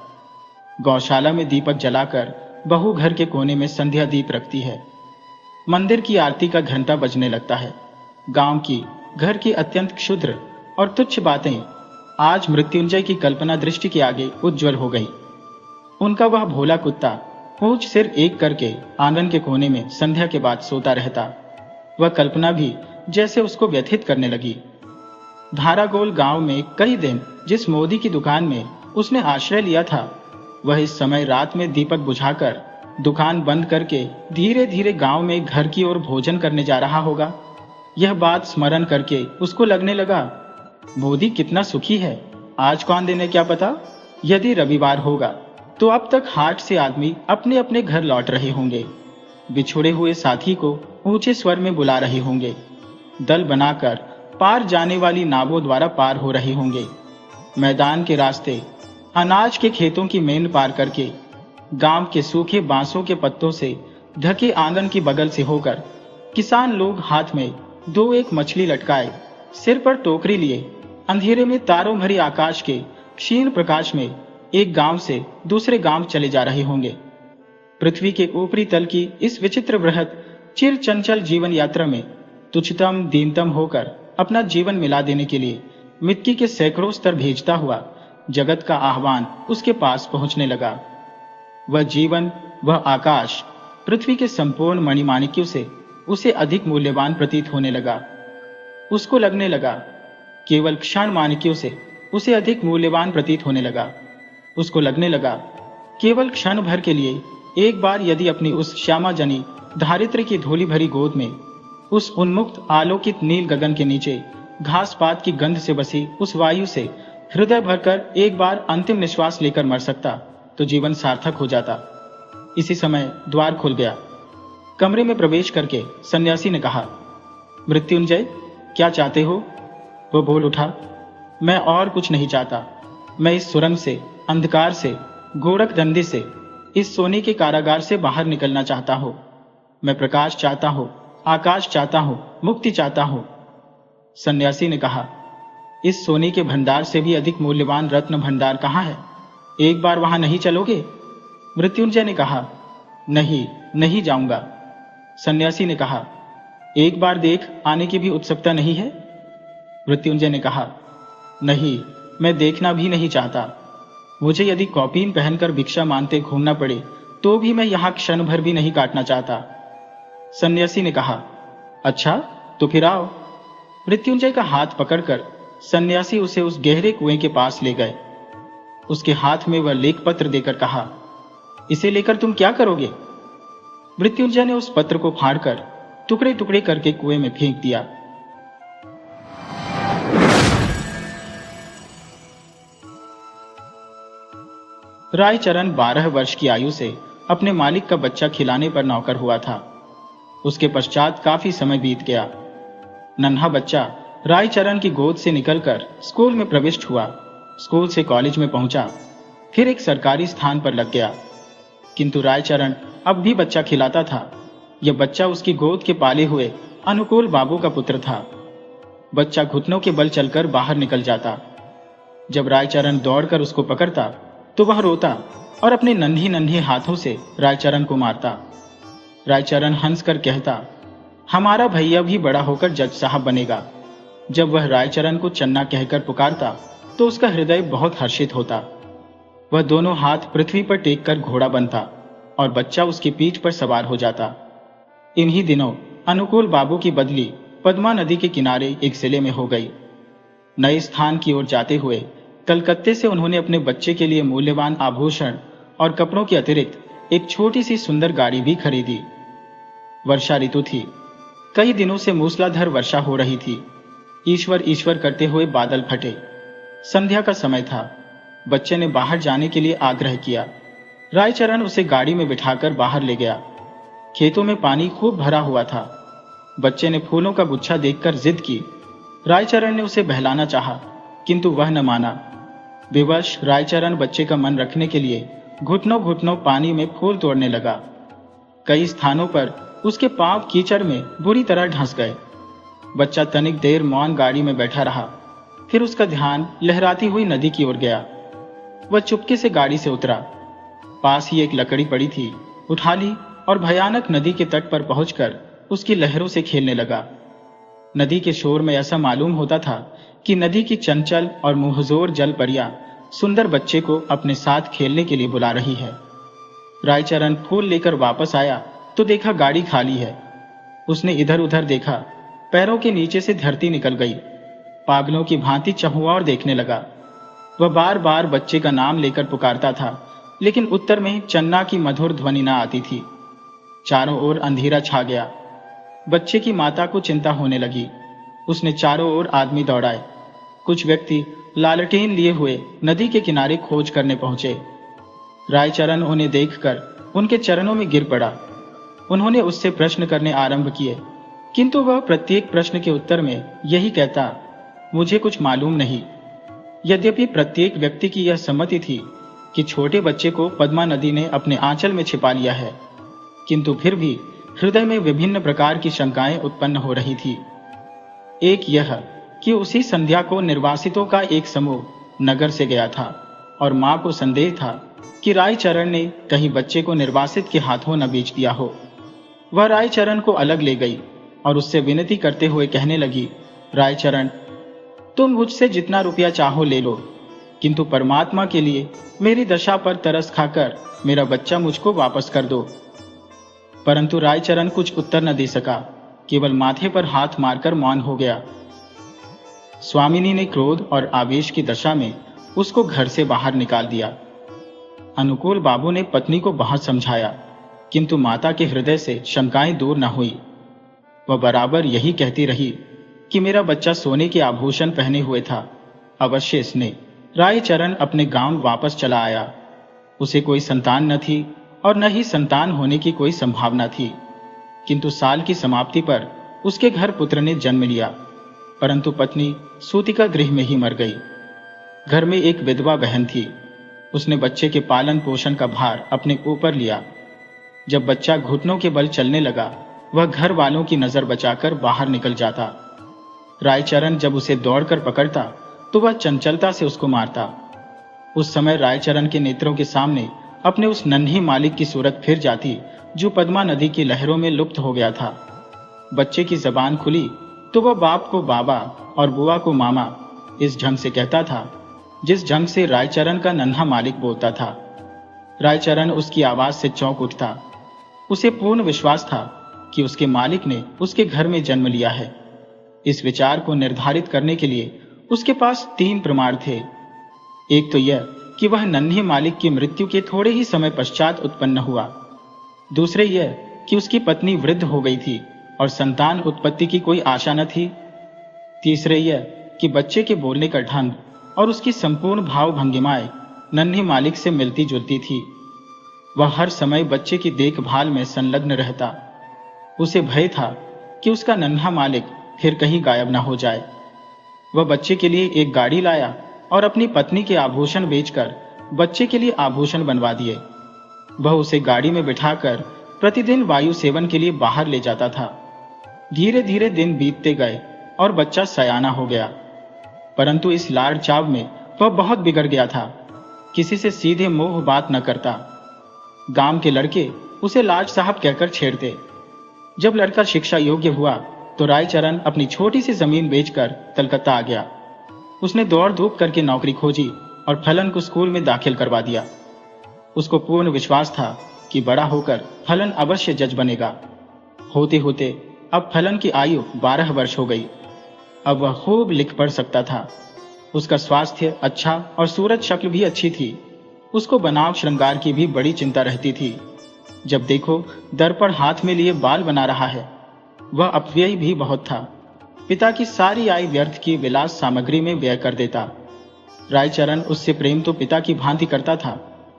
गौशाला में दीपक जलाकर बहू घर के कोने में संध्या दीप रखती है। मंदिर की आरती का घंटा बजने लगता है। गांव की, घर की अत्यंत क्षुद्र और तुच्छ बातें आज मृत्युंजय की कल्पना दृष्टि के आगे उज्जवल हो गई। उनका वह भोला कुत्ता पूंछ सिर एक करके आंगन के कोने में संध्या के बाद सोता रहता। वह कल्पना भी जैसे उसको व्यथित करने लगी। धारागोल गांव में कई दिन जिस मोदी की दुकान में उसने आश्रय लिया था, वह इस समय रात में दीपक बुझाकर दुकान बंद करके धीरे धीरे गांव में घर की ओर भोजन करने जा रहा होगा। यह बात स्मरण करके उसको लगने लगा, मोदी कितना सुखी है। आज कौन दिन है क्या पता। यदि रविवार होगा तो अब तक हाट से आदमी अपने अपने घर लौट रहे होंगे, बिछुड़े हुए साथी को ऊंचे स्वर में बुला रहे होंगे, दल बनाकर पार जाने वाली नावों द्वारा पार हो रहे होंगे, मैदान के रास्ते अनाज के खेतों की मेन पार करके गांव के सूखे बांसों के पत्तों से ढके आंगन की बगल से होकर किसान लोग हाथ में दो एक मछली लटकाए, सिर पर टोकरी लिए, अंधेरे में तारों भरी आकाश के क्षीण प्रकाश में एक गांव से दूसरे गांव चले जा रहे होंगे। पृथ्वी के ऊपरी तल की इस विचित्र बृहत चिर चंचल जीवन यात्रा में तुच्छतम दीनतम होकर अपना जीवन मिला देने के लिए मिट्टी के सैकड़ों स्तर भेजता हुआ जगत का आह्वान उसके पास पहुंचने लगा। वह जीवन, वह आकाश पृथ्वी के संपूर्ण मणिमाणिक्यों से उसे अधिक मूल्यवान प्रतीत होने लगा। उसको लगने लगा केवल क्षण माणिक्यों से उसे अधिक मूल्यवान प्रतीत होने लगा। उसको लगने लगा केवल क्षण भर के लिए एक बार यदि अपनी उस श्यामाजनी धारित्री की धूली भरी गोद में, उस उन्मुक्त आलोकित नील गगन के नीचे घास पात की गंध से बसी उस वायु से हृदय भरकर एक बार अंतिम निश्वास लेकर मर सकता तो जीवन सार्थक हो जाता। इसी समय द्वार खुल गया। कमरे में प्रवेश करके सन्यासी ने कहा, मृत्युंजय, क्या चाहते हो? वो बोल उठा, मैं और कुछ नहीं चाहता। मैं इस सुरंग से, अंधकार से, गोरख धंधे से, इस सोने के कारागार से बाहर निकलना चाहता हूं। मैं प्रकाश चाहता हूं, आकाश चाहता हूं, मुक्ति चाहता हूं। सन्यासी ने कहा, इस सोने के भंडार से भी अधिक मूल्यवान रत्न भंडार कहाँ है? एक बार वहां नहीं चलोगे? मृत्युंजय ने कहा, नहीं, नहीं जाऊंगा। सन्यासी ने कहा, एक बार देख आने की भी उत्सुकता नहीं है? मृत्युंजय ने कहा, नहीं, मैं देखना भी नहीं चाहता। मुझे यदि कौपीन पहनकर भिक्षा मांगते घूमना पड़े तो भी मैं यहां क्षण भर भी नहीं काटना चाहता। सन्यासी ने कहा, अच्छा तो फिर आओ। मृत्युंजय का हाथ पकड़कर सन्यासी उसे उस गहरे कुएं के पास ले गए। उसके हाथ में वह लेख पत्र देकर कहा, इसे लेकर तुम क्या करोगे? मृत्युंजय ने उस पत्र को फाड़कर टुकड़े टुकड़े करके कुएं में फेंक दिया। रायचरण 12 वर्ष की आयु से अपने मालिक का बच्चा खिलाने पर नौकर हुआ था। उसके पश्चात काफी समय बीत गया। नन्हा बच्चा रायचरण की गोद से निकलकर स्कूल में प्रविष्ट हुआ, स्कूल से कॉलेज में पहुंचा, फिर एक सरकारी स्थान पर लग गया। किंतु रायचरण अब भी बच्चा खिलाता था। यह बच्चा उसकी गोद के पाले हुए अनुकूल बाबू का पुत्र था। बच्चा घुटनों के बल चलकर बाहर निकल जाता। जब रायचरण दौड़कर उसको पकड़ता तो वह रोता और अपने नन्ही नन्हे हाथों से रायचरण को मारता। रायचरण हंसकर कहता, हमारा भैया भी बड़ा होकर जज साहब बनेगा। जब वह रायचरण को चन्ना कहकर पुकारता तो उसका हृदय बहुत हर्षित होता। वह दोनों हाथ पृथ्वी पर टेक कर घोड़ा बनता और बच्चा उसकी पीठ पर सवार हो जाता। इन्हीं दिनों अनुकूल बाबू की बदली पद्मा नदी के किनारे एक जिले में हो गई। नए स्थान की ओर जाते हुए कलकत्ते से उन्होंने अपने बच्चे के लिए मूल्यवान आभूषण और कपड़ों के अतिरिक्त एक छोटी सी सुंदर गाड़ी भी खरीदी। वर्षा ऋतु थी। कई दिनों से मूसलाधार वर्षा हो रही थी। ईश्वर ईश्वर करते हुए बादल फटे। संध्या का समय था। बच्चे ने बाहर जाने के लिए आग्रह किया। रायचरण उसे गाड़ी में बिठाकर बाहर ले गया। खेतों में पानी खूब भरा हुआ था। बच्चे ने फूलों का गुच्छा देखकर जिद की। रायचरण ने उसे बहलाना चाहा, किंतु वह न माना। विवश रायचरण बच्चे का मन रखने के लिए घुटनों घुटनों पानी में फूल तोड़ने लगा। कई स्थानों पर उसके पांव कीचड़ में बुरी तरह ढंस गए। बच्चा तनिक देर मौन गाड़ी में बैठा रहा, फिर उसका ध्यान लहराती हुई नदी की ओर गया। वह चुपके से गाड़ी से उतरा। पास ही एक लकड़ी पड़ी थी, उठा ली और भयानक नदी के तट पर पहुंचकर उसकी लहरों से खेलने लगा। नदी के शोर में ऐसा मालूम होता था कि नदी की चंचल और मुंहजोर जल परियां सुंदर बच्चे को अपने साथ खेलने के लिए बुला रही है। रायचरण फूल लेकर वापस आया तो देखा गाड़ी खाली है। उसने इधर उधर देखा, पैरों के नीचे से धरती निकल गई। पागलों की भांति चहुओर देखने लगा। वह बार बार बच्चे का नाम लेकर पुकारता था, लेकिन उत्तर में चन्ना की मधुर ध्वनि न आती थी। चारों ओर अंधेरा छा गया। बच्चे की माता को चिंता होने लगी। उसने चारों ओर आदमी दौड़ाए। कुछ व्यक्ति लालटेन लिए हुए नदी के किनारे खोज करने पहुंचे। रायचरण उन्हें देखकर उनके चरणों में गिर पड़ा। उन्होंने उससे प्रश्न करने आरंभ किए, किंतु वह प्रत्येक प्रश्न के उत्तर में यही कहता, मुझे कुछ मालूम नहीं। यद्यपि प्रत्येक व्यक्ति की यह सम्मति थी कि छोटे बच्चे को पद्मा नदी ने अपने आंचल में छिपा लिया है, किंतु फिर भी हृदय में विभिन्न प्रकार की शंकाएं उत्पन्न हो रही थी। एक यह कि उसी संध्या को निर्वासितों का एक समूह नगर से गया था और मां को संदेह था कि रायचरण ने कहीं बच्चे को निर्वासित के हाथों न बेच दिया हो। वह रायचरण को अलग ले गई और उससे विनती करते हुए कहने लगी, रायचरण, तुम मुझसे जितना रुपया चाहो ले लो, किंतु परमात्मा के लिए मेरी दशा पर तरस खाकर मेरा बच्चा मुझको वापस कर दो। परंतु रायचरण कुछ उत्तर न दे सका, केवल माथे पर हाथ मारकर मौन हो गया। स्वामिनी ने क्रोध और आवेश की दशा में उसको घर से बाहर निकाल दिया। अनुकूल बाबू ने पत्नी को बहुत समझाया, किंतु माता के हृदय से शंकाएं दूर न हुई। वह बराबर यही कहती रही कि मेरा बच्चा सोने के आभूषण पहने हुए था। अवश्य इसने। रायचरण अपने गांव वापस चला आया। उसे कोई संतान न थी और न ही संतान होने की कोई संभावना थी, किंतु साल की समाप्ति पर उसके घर पुत्र ने जन्म लिया, परंतु पत्नी सूतिका गृह में ही मर गई। घर में एक विधवा बहन थी। उसने बच्चे के पालन पोषण का भार अपने ऊपर लिया। जब बच्चा घुटनों के बल चलने लगा, वह घर वालों की नजर बचाकर बाहर निकल जाता। रायचरण जब उसे दौड़कर पकड़ता तो वह चंचलता से उसको मारता। उस समय रायचरण के नेत्रों के सामने अपने उस नन्ही मालिक की सूरत फिर जाती जो पद्मा नदी की लहरों में लुप्त हो गया था। बच्चे की जबान खुली तो वह बाप को बाबा और बुआ को मामा इस ढंग से कहता था जिस ढंग से रायचरण का नन्हा मालिक बोलता था। रायचरण उसकी आवाज से चौंक उठता। उसे पूर्ण विश्वास था कि उसके मालिक ने उसके घर में जन्म लिया है। इस विचार को निर्धारित करने के लिए उसके पास 3 प्रमाण थे। एक तो यह कि वह नन्हे मालिक की मृत्यु के थोड़े ही समय पश्चात उत्पन्न हुआ। दूसरे यह कि उसकी पत्नी वृद्ध हो गई थी और संतान उत्पत्ति की कोई आशा न थी। तीसरे यह कि बच्चे के बोलने का ढंग और उसकी संपूर्ण भाव भंगिमाएं नन्हे मालिक से मिलती जुलती थी। वह हर समय बच्चे की देखभाल में संलग्न रहता। उसे भय था कि उसका नन्हा मालिक फिर कहीं गायब न हो जाए। वह बच्चे के लिए एक गाड़ी लाया और अपनी पत्नी के आभूषण बेचकर बच्चे के लिए आभूषण बनवा दिए। वह उसे गाड़ी में बिठाकर प्रतिदिन वायु सेवन के लिए बाहर ले जाता था। धीरे धीरे दिन बीतते गए और बच्चा सयाना हो गया, परंतु इस लाड़ चाव में वह बहुत बिगड़ गया था। किसी से सीधे मोह बात न करता। गांव के लड़के उसे लाड साहब कहकर छेड़ते। जब लड़का शिक्षा योग्य हुआ तो रायचरण अपनी छोटी सी जमीन बेचकर कलकत्ता आ गया। उसने दौड़ धूप करके नौकरी खोजी और फलन को स्कूल में दाखिल करवा दिया। उसको पूर्ण विश्वास था कि बड़ा होकर फलन अवश्य जज बनेगा। होते होते अब फलन की आयु 12 वर्ष हो गई। अब वह खूब लिख पढ़ सकता था। उसका स्वास्थ्य अच्छा और सूरत शक्ल भी अच्छी थी। उसको बनाव श्रृंगार की भी बड़ी चिंता रहती थी। जब देखो दर्पण हाथ में लिए बाल बना रहा है। वह अपव्ययी भी बहुत था। पिता की सारी आय व्यर्थ की विलास सामग्री में व्यय कर देता। रायचरण उससे प्रेम तो पिता की भांति करता था,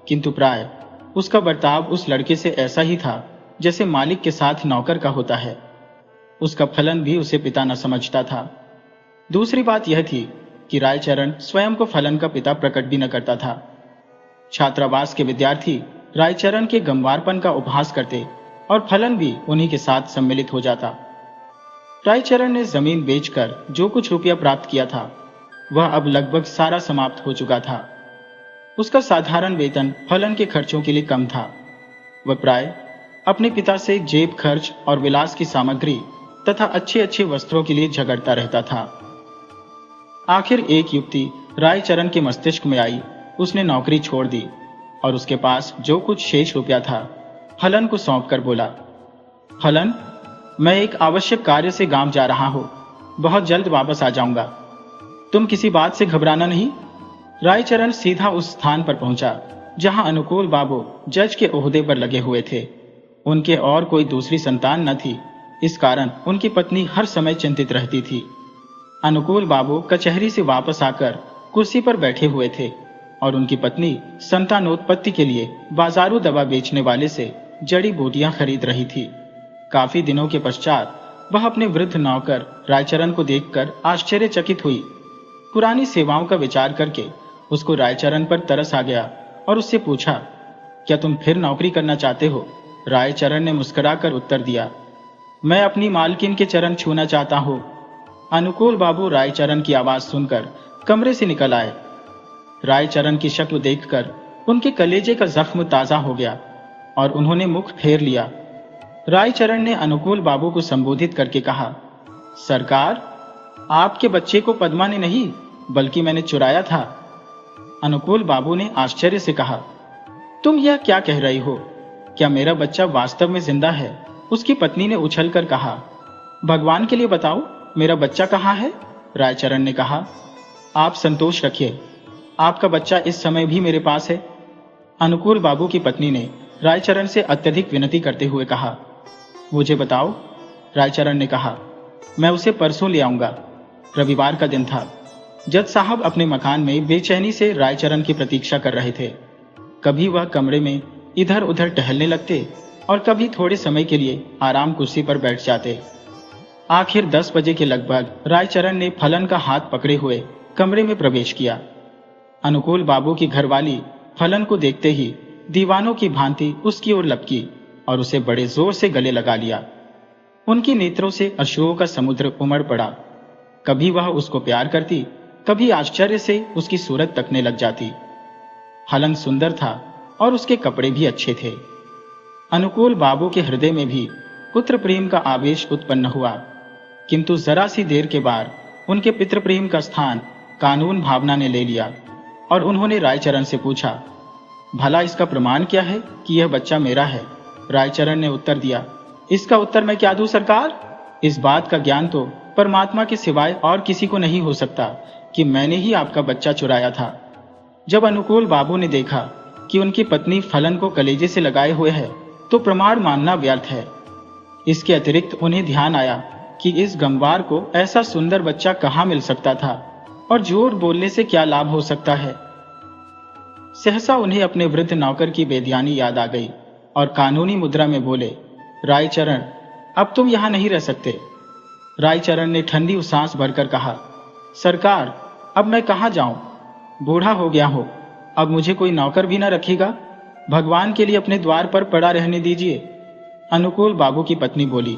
किंतु प्राय उसका बर्ताव उस लड़के से ऐसा ही था जैसे मालिक के साथ नौकर का होता है। उसका फलन भी उसे पिता न समझता था। दूसरी बात यह थी कि रायचरण स्वयं को फलन का पिता प्रकट भी न करता था। छात्रावास के विद्यार्थी रायचरण के गंवारपन का उपहास करते और फलन भी उन्हीं के साथ सम्मिलित हो जाता। रायचरण ने जमीन बेचकर जो कुछ रुपया प्राप्त किया था वह अब लगभग सारा समाप्त हो चुका था। उसका साधारण वेतन फलन के खर्चों के लिए कम था। वह प्राय अपने पिता से जेब खर्च और विलास की सामग्री तथा अच्छे अच्छे वस्त्रों के लिए झगड़ता रहता था। आखिर एक युक्ति रायचरण के मस्तिष्क में आई उसने नौकरी छोड़ दी और उसके पास जो कुछ शेष रुपया था फलन को सौंप कर बोला, फलन, मैं एक आवश्यक कार्य से गांव जा रहा हूं, बहुत जल्द वापस आ जाऊंगा। तुम किसी बात से घबराना नहीं। रायचरण सीधा उस स्थान पर पहुंचा जहां अनुकूल बाबू जज के ओहदे पर लगे हुए थे। उनके और कोई दूसरी संतान न थी, इस कारण उनकी पत्नी हर समय चिंतित रहती थी। अनुकूल बाबू कचहरी से वापस आकर कुर्सी पर बैठे हुए थे और उनकी पत्नी संतानोत्पत्ति के लिए बाजारू दवा बेचने वाले से जड़ी बूटियां खरीद रही थी। काफी दिनों के पश्चात वह अपने वृद्ध नौकर रायचरण को देखकर आश्चर्यचकित हुई। पुरानी सेवाओं का विचार करके उसको रायचरण पर तरस आ गया और उससे पूछा, क्या तुम फिर नौकरी करना चाहते हो? रायचरण ने मुस्कुराकर उत्तर दिया, मैं अपनी मालकिन के चरण छूना चाहता हूं। अनुकूल बाबू रायचरण की आवाज सुनकर कमरे से निकल आए। रायचरण की शक्ल देखकर उनके कलेजे का जख्म ताजा हो गया और उन्होंने मुख फेर लिया। रायचरण ने अनुकूल बाबू को संबोधित करके कहा, सरकार, आपके बच्चे को पद्मा ने नहीं बल्कि मैंने चुराया था। अनुकूल बाबू ने आश्चर्य से कहा, तुम यह क्या कह रही हो? क्या मेरा बच्चा वास्तव में जिंदा है? उसकी पत्नी ने उछलकर कहा, भगवान के लिए बताओ, मेरा बच्चा कहाँ है? रायचरण ने कहा, आप संतोष रखिए, आपका बच्चा इस समय भी मेरे पास है। अनुकूल बाबू की पत्नी ने रायचरण से अत्यधिक विनती करते हुए कहा, मुझे बताओ। रायचरण ने कहा, मैं उसे परसों ले आऊंगा। रविवार का दिन था। जज साहब अपने मकान में बेचैनी से रायचरण की प्रतीक्षा कर रहे थे। कभी वह कमरे में इधर उधर टहलने लगते और कभी थोड़े समय के लिए आराम कुर्सी पर बैठ जाते। आखिर 10 बजे के लगभग रायचरण ने फलन का हाथ पकड़े हुए कमरे में प्रवेश किया। अनुकूल बाबू की घरवाली फलन को देखते ही दीवानों की भांति उसकी ओर लपकी और उसे बड़े जोर से गले लगा लिया। उनकी नेत्रों से अश्रुओं का समुद्र उमड़ पड़ा। कभी वह उसको प्यार करती, कभी आश्चर्य से उसकी सूरत तकने लग जाती। फलन सुंदर था और उसके कपड़े भी अच्छे थे। अनुकूल बाबू के हृदय में भी पुत्र प्रेम का आवेश उत्पन्न हुआ, किंतु जरा सी देर के बाद उनके पितृ प्रेम का स्थान कानून भावना ने ले लिया और उन्होंने रायचरण से पूछा, भला इसका प्रमाण क्या है कि यह बच्चा मेरा है? रायचरण ने उत्तर दिया, इसका उत्तर मैं क्या दूं सरकार? इस बात का ज्ञान तो परमात्मा के सिवाय और किसी को नहीं हो सकता कि मैंने ही आपका बच्चा चुराया था। जब अनुकूल बाबू ने देखा कि उनकी पत्नी फलन को कलेजे से लगाए हुए है तो प्रमाण मानना व्यर्थ है। इसके अतिरिक्त उन्हें ध्यान आया कि इस गंवार को ऐसा सुंदर बच्चा कहाँ मिल सकता था और झूठ बोलने से क्या लाभ हो सकता है। सहसा उन्हें अपने वृद्ध नौकर की बेध्यानी याद आ गई और कानूनी मुद्रा में बोले, रायचरण, अब तुम यहां नहीं रह सकते। रायचरण ने ठंडी सांस भरकर कहा, सरकार, अब मैं कहां जाऊं? बूढ़ा हो गया हूं, अब मुझे कोई नौकर भी न रखेगा। भगवान के लिए अपने द्वार पर पड़ा रहने दीजिए। अनुकूल बाबू की पत्नी बोली,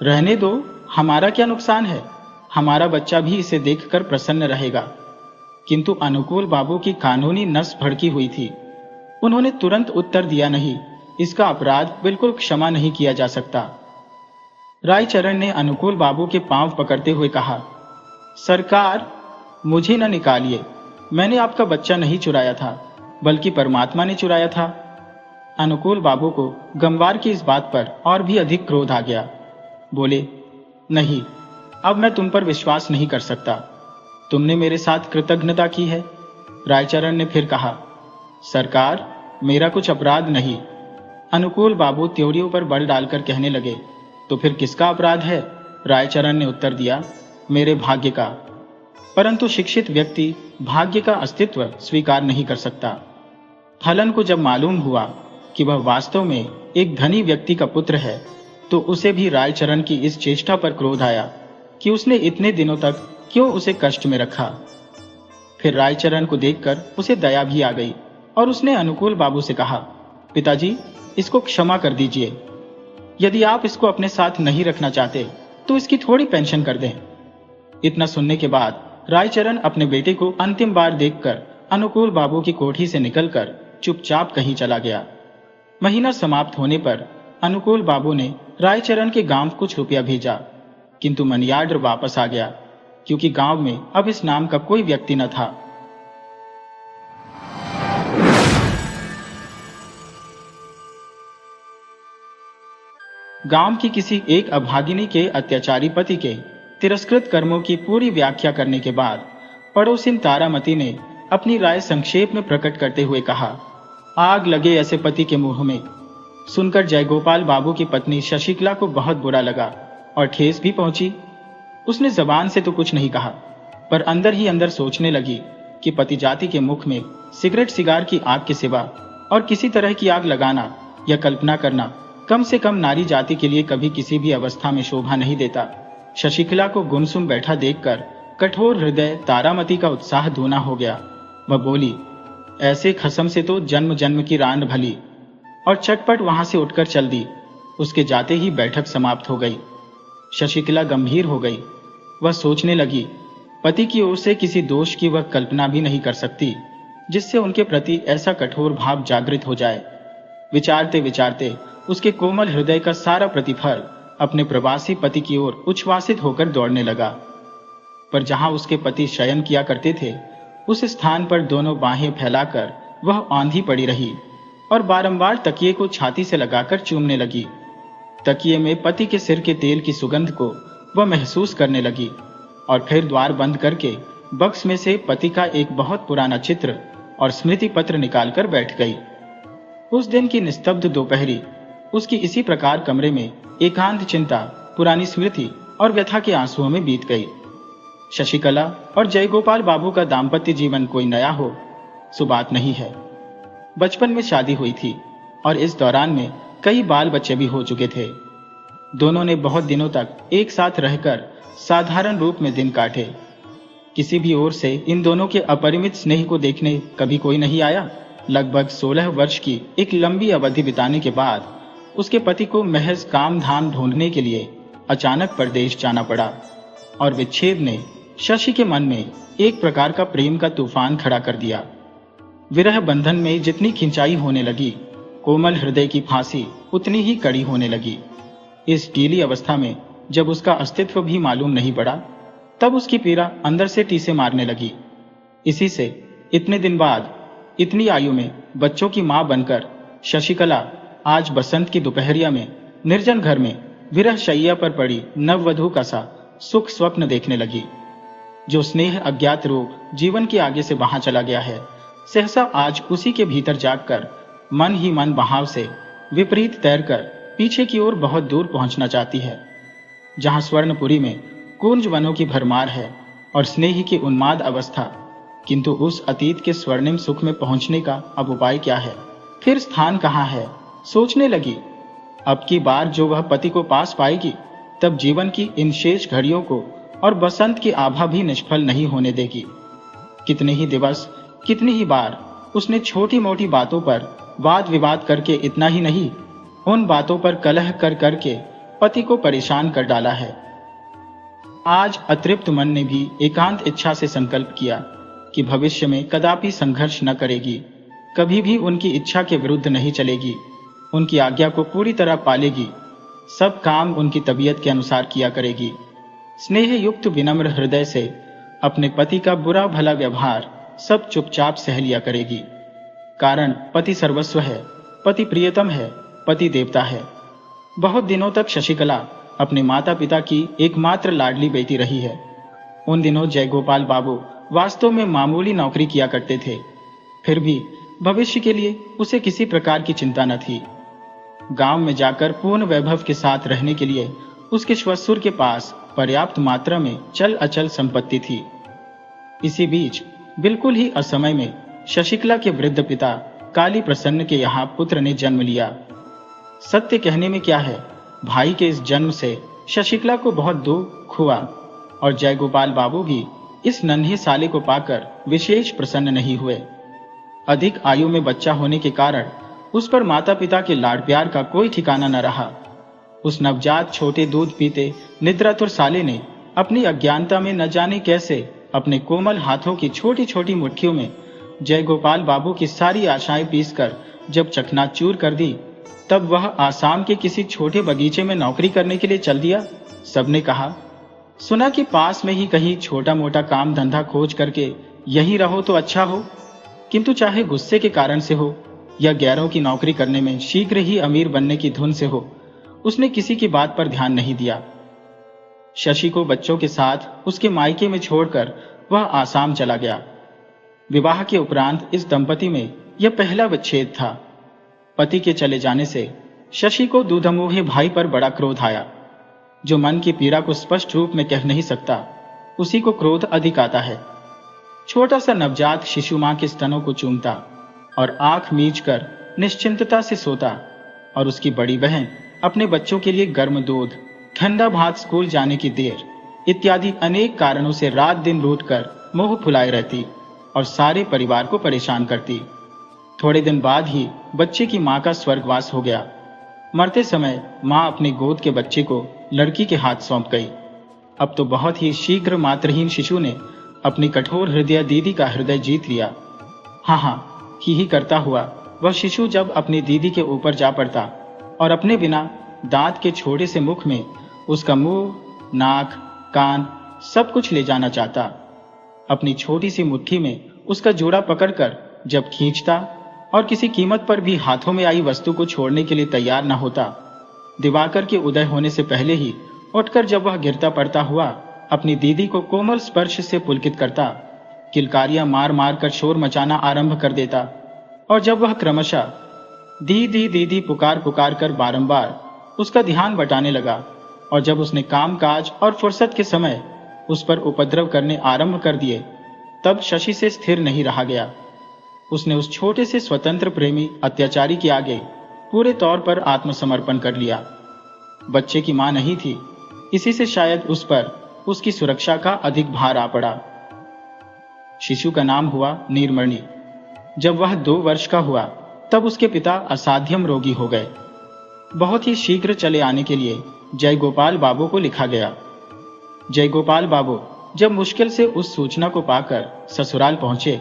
रहने दो, हमारा क्या नुकसान है? हमारा बच्चा भी इसे देखकर प्रसन्न रहेगा। किंतु अनुकूल बाबू की कानूनी नस भड़की हुई थी। उन्होंने तुरंत उत्तर दिया, नहीं, इसका अपराध बिल्कुल क्षमा नहीं किया जा सकता। रायचरण ने अनुकूल बाबू के पांव पकड़ते हुए कहा, सरकार, मुझे न निकालिए, मैंने आपका बच्चा नहीं चुराया था बल्कि परमात्मा ने चुराया था। अनुकूल बाबू को गंवार की इस बात पर और भी अधिक क्रोध आ गया। बोले, नहीं, अब मैं तुम पर विश्वास नहीं कर सकता। तुमने मेरे साथ कृतज्ञता की है। रायचरण ने फिर कहा, सरकार, मेरा कुछ अपराध नहीं। अनुकूल बाबू त्योरियों पर बल डालकर कहने लगे, तो फिर किसका अपराध है? रायचरण ने उत्तर दिया, मेरे भाग्य का। परंतु शिक्षित व्यक्ति भाग्य का अस्तित्व स्वीकार नहीं कर सकता। फलन को जब मालूम हुआ कि वह वास्तव में एक धनी व्यक्ति का पुत्र है तो उसे भी रायचरण की इस चेष्टा पर क्रोध आया कि उसने इतने दिनों तक क्यों उसे कष्ट में रखा। फिर रायचरण को देखकर उसे दया भी आ गई और उसने अनुकूल बाबू से कहा, पिताजी, इसको क्षमा कर दीजिए। यदि आप इसको अपने साथ नहीं रखना चाहते तो इसकी थोड़ी पेंशन कर दें। इतना सुनने के बाद रायचरण अपने बेटे को अंतिम बार देखकर अनुकूल बाबू की कोठी से निकलकर चुपचाप कहीं चला गया। महीना समाप्त होने पर अनुकूल बाबू ने रायचरण के गांव कुछ रुपया भेजा, किंतु मनी ऑर्डर वापस आ गया क्योंकि गांव में अब इस नाम का कोई व्यक्ति न था। गांव की किसी एक अभागिनी के अत्याचारी पति के तिरस्कृत कर्मों की पूरी व्याख्या करने के बाद पड़ोसिन तारामती ने अपनी राय संक्षेप में प्रकट करते हुए कहा, आग लगे ऐसे पति के मुंह में। सुनकर जयगोपाल बाबू की पत्नी शशिकला को बहुत बुरा लगा और ठेस भी पहुंची। उसने जबान से तो कुछ नहीं कहा, पर अंदर ही अंदर सोचने लगी कि पति जाति के मुख में सिगरेट सिगार की आग के सिवा और किसी तरह की आग लगाना या कल्पना करना कम से कम नारी जाति के लिए कभी किसी भी अवस्था में शोभा नहीं देता। शशिकला को गुमसुम बैठा देखकर कठोर हृदय तारामती का उत्साह दूना हो गया। वह बोली, ऐसे खसम से तो जन्म जन्म की रान भली, और चटपट वहां से उठकर चल दी। उसके जाते ही बैठक समाप्त हो गई। शशिकला गंभीर हो गई। वह सोचने लगी, पति की ओर से किसी दोष की वह कल्पना भी नहीं कर सकती जिससे उनके प्रति ऐसा कठोर भाव जागृत हो जाए। विचारते विचारते उसके कोमल हृदय का सारा प्रतिफल अपने प्रवासी पति की ओर उच्छ्वासित होकर दौड़ने लगा। पर जहां उसके पति शयन किया करते थे, उस स्थान पर दोनों बाहें फैलाकर वह औंधी पड़ी रही और बारंबार तकिए को छाती से लगाकर चूमने लगी। तकिए में पति के सिर के तेल की सुगंध को वह महसूस करने लगी और फिर द्वार बंद करके बक्स में से पति का एक बहुत पुराना चित्र और स्मृति पत्र निकालकर बैठ गई। उस दिन की निस्तब्ध दोपहरी उसकी इसी प्रकार कमरे में एकांत चिंता, पुरानी स्मृति और व्यथा के आंसुओं में बीत गई। शशिकला और जयगोपाल बाबू का दाम्पत्य जीवन कोई नया हो सो बात नहीं है। बचपन में शादी हुई थी और इस दौरान में कई बाल बच्चे भी हो चुके थे। दोनों ने बहुत दिनों तक एक साथ रहकर साधारण रूप में दिन काटे। किसी भी ओर से इन दोनों के अपरिमित स्नेह को देखने कभी कोई नहीं आया। लगभग 16 वर्ष की एक लंबी अवधि बिताने के बाद उसके पति को महज काम धाम ढूंढने के लिए अचानक परदेश जाना पड़ा और विच्छेद ने शशि के मन में एक प्रकार का प्रेम का तूफान खड़ा कर दिया। विरह बंधन में जितनी खिंचाई होने लगी, कोमल हृदय की फांसी उतनी ही कड़ी होने लगी। इस ढीली अवस्था में जब उसका अस्तित्व भी मालूम नहीं पड़ा, तब उसकी पीड़ा अंदर से टीसे मारने लगी। इसी से इतने दिन बाद, इतनी आयु में बच्चों की मां बनकर शशिकला आज बसंत की दोपहरिया में निर्जन घर में विरह शैया पर पड़ी नववधू का सा सुख स्वप्न देखने लगी। जो स्नेह अज्ञात रोग जीवन के आगे से वहां चला गया है, सहसा आज उसी के भीतर जागकर मन ही मन बहाव से विपरीत तैरकर पीछे की ओर बहुत दूर पहुंचना चाहती है, जहां स्वर्णपुरी में कुंज वनों की भरमार है और स्नेह की उन्माद अवस्था। किंतु उस अतीत के स्वर्णिम सुख में पहुंचने का अब उपाय क्या है, फिर स्थान कहाँ है? सोचने लगी। अब की बार जो वह पति को पास पाएगी, तब जीवन की इन शेष घड़ियों को और बसंत की आभा भी निष्फल नहीं होने देगी। कितने ही दिवस, कितनी ही बार उसने छोटी मोटी बातों पर वाद विवाद करके इतना ही नहीं, उन बातों पर कलह कर करके पति को परेशान कर डाला है। आज अतृप्त मन ने भी एकांत इच्छा से संकल्प किया कि भविष्य में कदापि संघर्ष न करेगी, कभी भी उनकी इच्छा के विरुद्ध नहीं चलेगी, उनकी आज्ञा को पूरी तरह पालेगी, सब काम उनकी तबीयत के अनुसार किया करेगी। स्नेह युक्त विनम्र हृदय से अपने पति का बुरा भला व्यवहार सब चुपचाप सह लिया करेगी। कारण पति सर्वस्व है, पति प्रियतम है, पति देवता है। बहुत दिनों तक शशिकला अपने माता पिता की एकमात्र लाडली बेटी रही है। उन दिनों जयगोपाल बाबू वास्तव में मामूली नौकरी किया करते थे, फिर भी भविष्य के लिए उसे किसी प्रकार की चिंता न थी। गांव में जाकर पूर्ण वैभव के साथ रहने के लिए उसके श्वशुर के पास पर्याप्त मात्रा में चल अचल संपत्ति थी। इसी बीच बिल्कुल ही असमय में शशिकला के वृद्ध पिता काली प्रसन्न के यहाँ पुत्र ने जन्म लिया। सत्य कहने में क्या है, भाई के इस जन्म से शशिकला को बहुत दुख हुआ और जयगोपाल बाबू भी इस नन्हे साले को पाकर विशेष प्रसन्न नहीं हुए। अधिक आयु में बच्चा होने के कारण उस पर माता पिता के लाड प्यार का कोई ठिकाना न रहा। उस नवजात छोटे दूध पीते निद्रातुर साले ने अपनी अज्ञानता में न जाने कैसे अपने कोमल हाथों की छोटी छोटी मुट्ठियों में जयगोपाल बाबू की सारी आशाएं पीसकर जब चकनाचूर कर दी, तब वह आसाम के किसी छोटे बगीचे में नौकरी करने के लिए चल दिया। सबने कहा, सुना कि पास में ही कहीं छोटा मोटा काम धंधा खोज करके यहीं रहो तो अच्छा हो, किंतु चाहे गुस्से के कारण से हो या गैरों की नौकरी करने में शीघ्र ही अमीर बनने की धुन से हो, उसने किसी की बात पर ध्यान नहीं दिया। शशि को बच्चों के साथ उसके मायके में छोड़कर वह आसाम चला गया। विवाह के उपरांत इस दंपति में यह पहला विच्छेद था। पति के चले जाने से शशि को दूधमुहे भाई पर बड़ा क्रोध आया। जो मन की पीड़ा को स्पष्ट रूप में कह नहीं सकता, उसी को क्रोध अधिक आता है। छोटा सा नवजात शिशु मां के स्तनों को चूमता और आंख मीचकर निश्चिंतता से सोता, और उसकी बड़ी बहन अपने बच्चों के लिए गर्म दूध, ठंडा भात, स्कूल जाने की देर इत्यादि अनेक कारणों से रात दिन रूठकर मुंह फुलाए रहती और सारे परिवार को परेशान करती। थोड़े दिन बाद ही बच्चे की मां का स्वर्गवास हो गया। मरते समय मां अपने गोद के बच्चे को लड़की के हाथ सौंप गई। अब तो बहुत ही शीघ्र मातृहीन शिशु ने अपनी कठोर हृदय दीदी का हृदय जीत लिया। हाँ, ही करता हुआ वह शिशु जब अपनी दीदी के ऊपर जा पड़ता और अपने बिना दांत के छोटे से मुख में उसका मुंह, नाक, कान सब कुछ ले जाना चाहता। अपनी छोटी सी मुट्ठी में उसका जोड़ा पकड़कर जब खींचता और किसी कीमत पर भी हाथों में आई वस्तु को छोड़ने के लिए तैयार न होता, दिवाकर के उदय होने से पहले ही उठकर जब वह गिरता पड़ता हुआ अपनी दीदी को कोमल स्पर्श से पुलकित करता, किलकारियां मार मार कर शोर मचाना आरंभ कर देता, और जब वह क्रमशः दीदी दीदी पुकार पुकार कर बारंबार उसका ध्यान बटाने लगा, और जब उसने काम काज और फुर्सत के समय उस पर उपद्रव करने आरंभ कर दिए, तब शशि से स्थिर नहीं रहा गया। उसने उस छोटे से स्वतंत्र प्रेमी अत्याचारी के आगे पूरे तौर पर आत्मसमर्पण कर लिया। बच्चे की मां नहीं थी, इसी से शायद उस पर उसकी सुरक्षा का अधिक भार आ पड़ा। शिशु का नाम हुआ नीलमणि। जब वह 2 वर्ष का हुआ तब उसके पिता असाध्यम रोगी हो गए। बहुत ही शीघ्र चले आने के लिए जयगोपाल बाबू को लिखा गया। जयगोपाल बाबू जब मुश्किल से उस सूचना को पाकर ससुराल पहुंचे,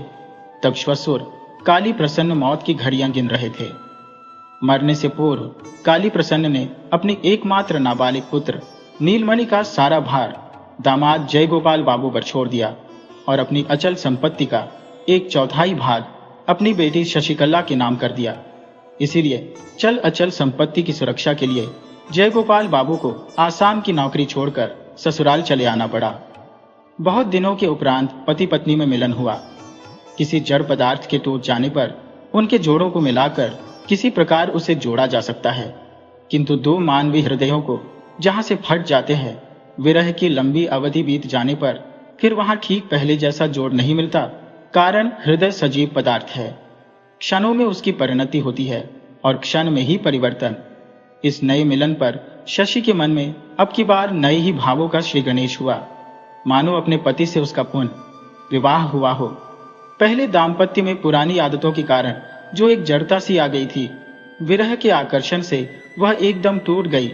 तब श्वशुर काली प्रसन्न मौत की घड़ियां गिन रहे थे। मरने से पूर्व काली प्रसन्न ने अपने एकमात्र नाबालिग पुत्र नीलमणि का सारा भार दामाद जयगोपाल बाबू पर छोड़ दिया और अपनी अचल संपत्ति का 1/4 भाग अपनी बेटी शशिकला के नाम कर दिया। इसीलिए चल अचल संपत्ति की सुरक्षा के लिए जयगोपाल बाबू को आसाम की नौकरी छोड़कर ससुराल चले आना पड़ा। बहुत दिनों के उपरांत पति पत्नी में मिलन हुआ। किसी जड़ पदार्थ के टूट जाने पर उनके जोड़ों को मिलाकर किसी प्रकार उसे जोड़ा जा सकता है, किंतु 2 मानवीय हृदयों को जहां से फट जाते हैं, विरह की लंबी अवधि बीत जाने पर फिर वहां ठीक पहले जैसा जोड़ नहीं मिलता। कारण हृदय सजीव पदार्थ है, क्षणों में उसकी परिणति होती है और क्षण में ही परिवर्तन। इस नए मिलन पर शशि के मन में अब की बार नए ही भावों का श्री गणेश हुआ, मानो अपने पति से उसका पुनः विवाह हुआ हो। पहले दाम्पत्य में पुरानी आदतों के कारण जो एक जड़ता सी आ गई थी, विरह के आकर्षण से वह एकदम टूट गई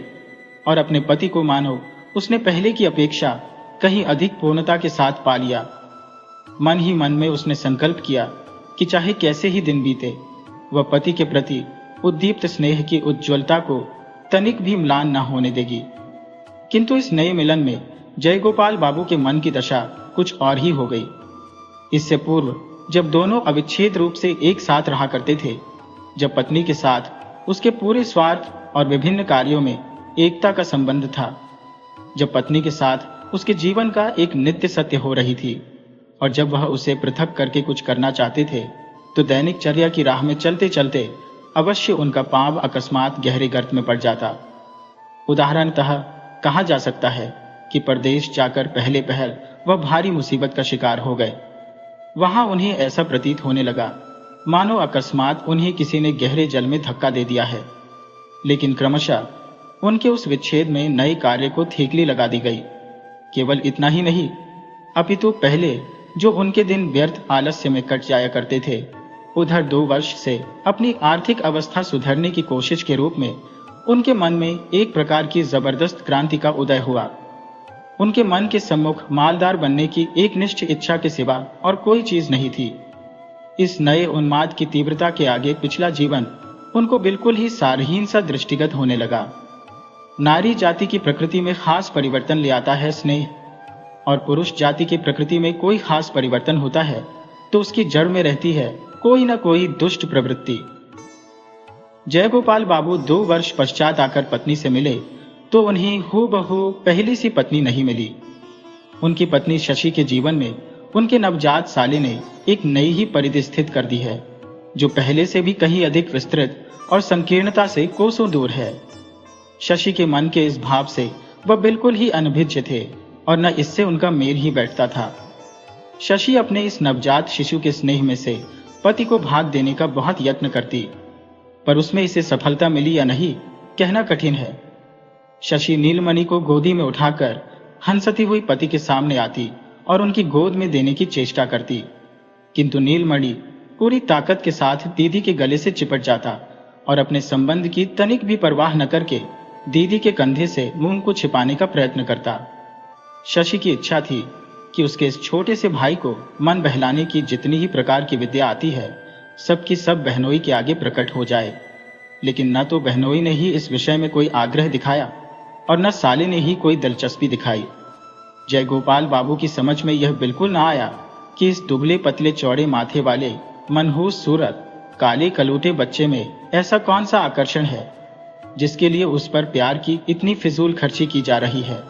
और अपने पति को मानो उसने पहले की अपेक्षा कहीं अधिक पूर्णता के साथ पा लिया। मन ही मन में उसने संकल्प किया कि चाहे कैसे ही दिन बीते, वह पति के प्रति उद्दीप्त स्नेह की उज्ज्वलता को तनिक भी म्लान न होने देगी। किंतु इस नए मिलन में जयगोपाल बाबू के मन की दशा कुछ और ही हो गई। इससे पूर्व जब दोनों अविच्छेद रूप से एक साथ रहा करते थे, जब पत्नी के साथ उसके पूरे स्वार्थ और विभिन्न कार्यों में एकता का संबंध था, जब पत्नी के साथ उसके जीवन का एक नित्य सत्य हो रही थी, और जब वह उसे पृथक करके कुछ करना चाहते थे, तो दैनिक चर्या की राह में चलते चलते अवश्य उनका पांव अकस्मात गहरे गर्त में पड़ जाता। उदाहरणतः कहा जा सकता है कि परदेश जाकर पहले पहल वह भारी मुसीबत का शिकार हो गए। वहां उन्हें ऐसा प्रतीत होने लगा मानो अकस्मात उन्हें किसी ने गहरे जल में धक्का दे दिया है। लेकिन क्रमशः उनके उस विच्छेद में नए कार्य को थीकली लगा दी गई। केवल इतना ही नहीं, अपितु पहले जो उनके दिन व्यर्थ आलस्य में कट जाया करते थे, उधर 2 वर्ष से अपनी आर्थिक अवस्था सुधरने की कोशिश के रूप में उनके मन में एक प्रकार की जबरदस्त क्रांति का उदय हुआ। उनके मन के सम्मुख मालदार बनने की एक निश्च इच्छा के सिवा और कोई चीज नहीं थी। इस नए उन्माद की तीव्रता के आगे पिछला जीवन उनको बिल्कुल ही सारहीन सा दृष्टिगत होने लगा। नारी जाति की प्रकृति में खास परिवर्तन ले आता है स्नेह, और पुरुष जाति की प्रकृति में कोई खास परिवर्तन होता है तो उसकी जड़ में रहती है कोई न कोई दुष्ट प्रवृत्ति। जयगोपाल बाबू 2 वर्ष पश्चात आकर पत्नी से मिले तो उन्हें हूबहू पहली सी पत्नी नहीं मिली। उनकी पत्नी शशि के जीवन में उनके नवजात साले ने एक नई ही परिधि स्थित कर दी है, जो पहले से भी कहीं अधिक विस्तृत और संकीर्णता से कोसों दूर है। शशि के मन के इस भाव से वह बिल्कुल ही अनभिज्ञ थे और न इससे उनका मेल ही बैठता था। शशि अपने इस नवजात शिशु के स्नेह में से पति को भाग देने का बहुत यत्न करती, पर उसमें इसे सफलता मिली या नहीं कहना कठिन है। शशि नीलमणि को गोदी में उठाकर हंसती हुई पति के सामने आती और उनकी गोद में देने की चेष्टा करती, किंतु नीलमणि पूरी ताकत के साथ दीदी के गले से चिपट जाता और अपने संबंध की तनिक भी परवाह न करके दीदी के कंधे से मुंह को छिपाने का प्रयत्न करता। शशि की इच्छा थी कि उसके इस छोटे से भाई को मन बहलाने की जितनी ही प्रकार की विद्या आती है, सबकी सब बहनोई के आगे प्रकट हो जाए, लेकिन न तो बहनोई ने ही इस विषय में कोई आग्रह दिखाया और न साले ने ही कोई दिलचस्पी दिखाई। जयगोपाल बाबू की समझ में यह बिल्कुल न आया कि इस दुबले पतले चौड़े माथे वाले मनहूस सूरत काले कलूटे बच्चे में ऐसा कौन सा आकर्षण है जिसके लिए उस पर प्यार की इतनी फिजूल खर्ची की जा रही है।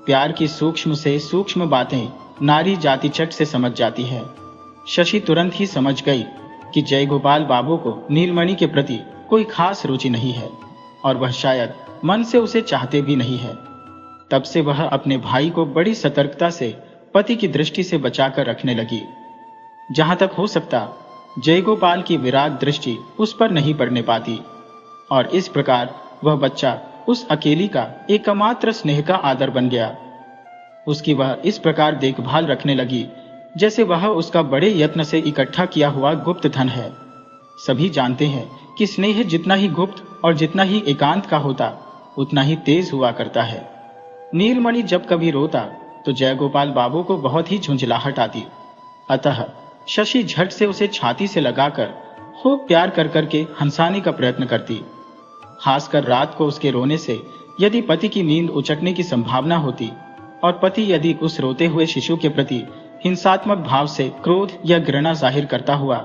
प्यार की सूक्ष्म से सूक्ष्म बातें नारी जाति चट से समझ जाती है। शशि तुरंत ही समझ गई कि जयगोपाल बाबू को नीलमणि के प्रति कोई खास रुचि नहीं है और वह शायद मन से उसे चाहते भी नहीं है। तब से वह अपने भाई को बड़ी सतर्कता से पति की दृष्टि से बचाकर रखने लगी। जहां तक हो सकता जयगोपाल की विराग दृष्टि उस पर नहीं पड़ने पाती और इस प्रकार वह बच्चा उस अकेली का एकमात्र स्नेह का आदर बन गया। उसकी वह इस प्रकार देखभाल रखने लगी जैसे वह उसका बड़े यत्न से इकट्ठा किया हुआ गुप्त धन है। सभी जानते हैं कि स्नेह जितना ही गुप्त और जितना ही एकांत का होता उतना ही तेज हुआ करता है। नीलमणि जब कभी रोता तो जयगोपाल बाबू को बहुत ही झुंझलाहट आती, अतः शशि झट से उसे छाती से लगाकर खूब प्यार कर करके हंसाने का प्रयत्न करती। खासकर रात को उसके रोने से यदि पति की नींद उचटने की संभावना होती और पति यदि उस रोते हुए शिशु के प्रति हिंसात्मक भाव से क्रोध या घृणा जाहिर करता हुआ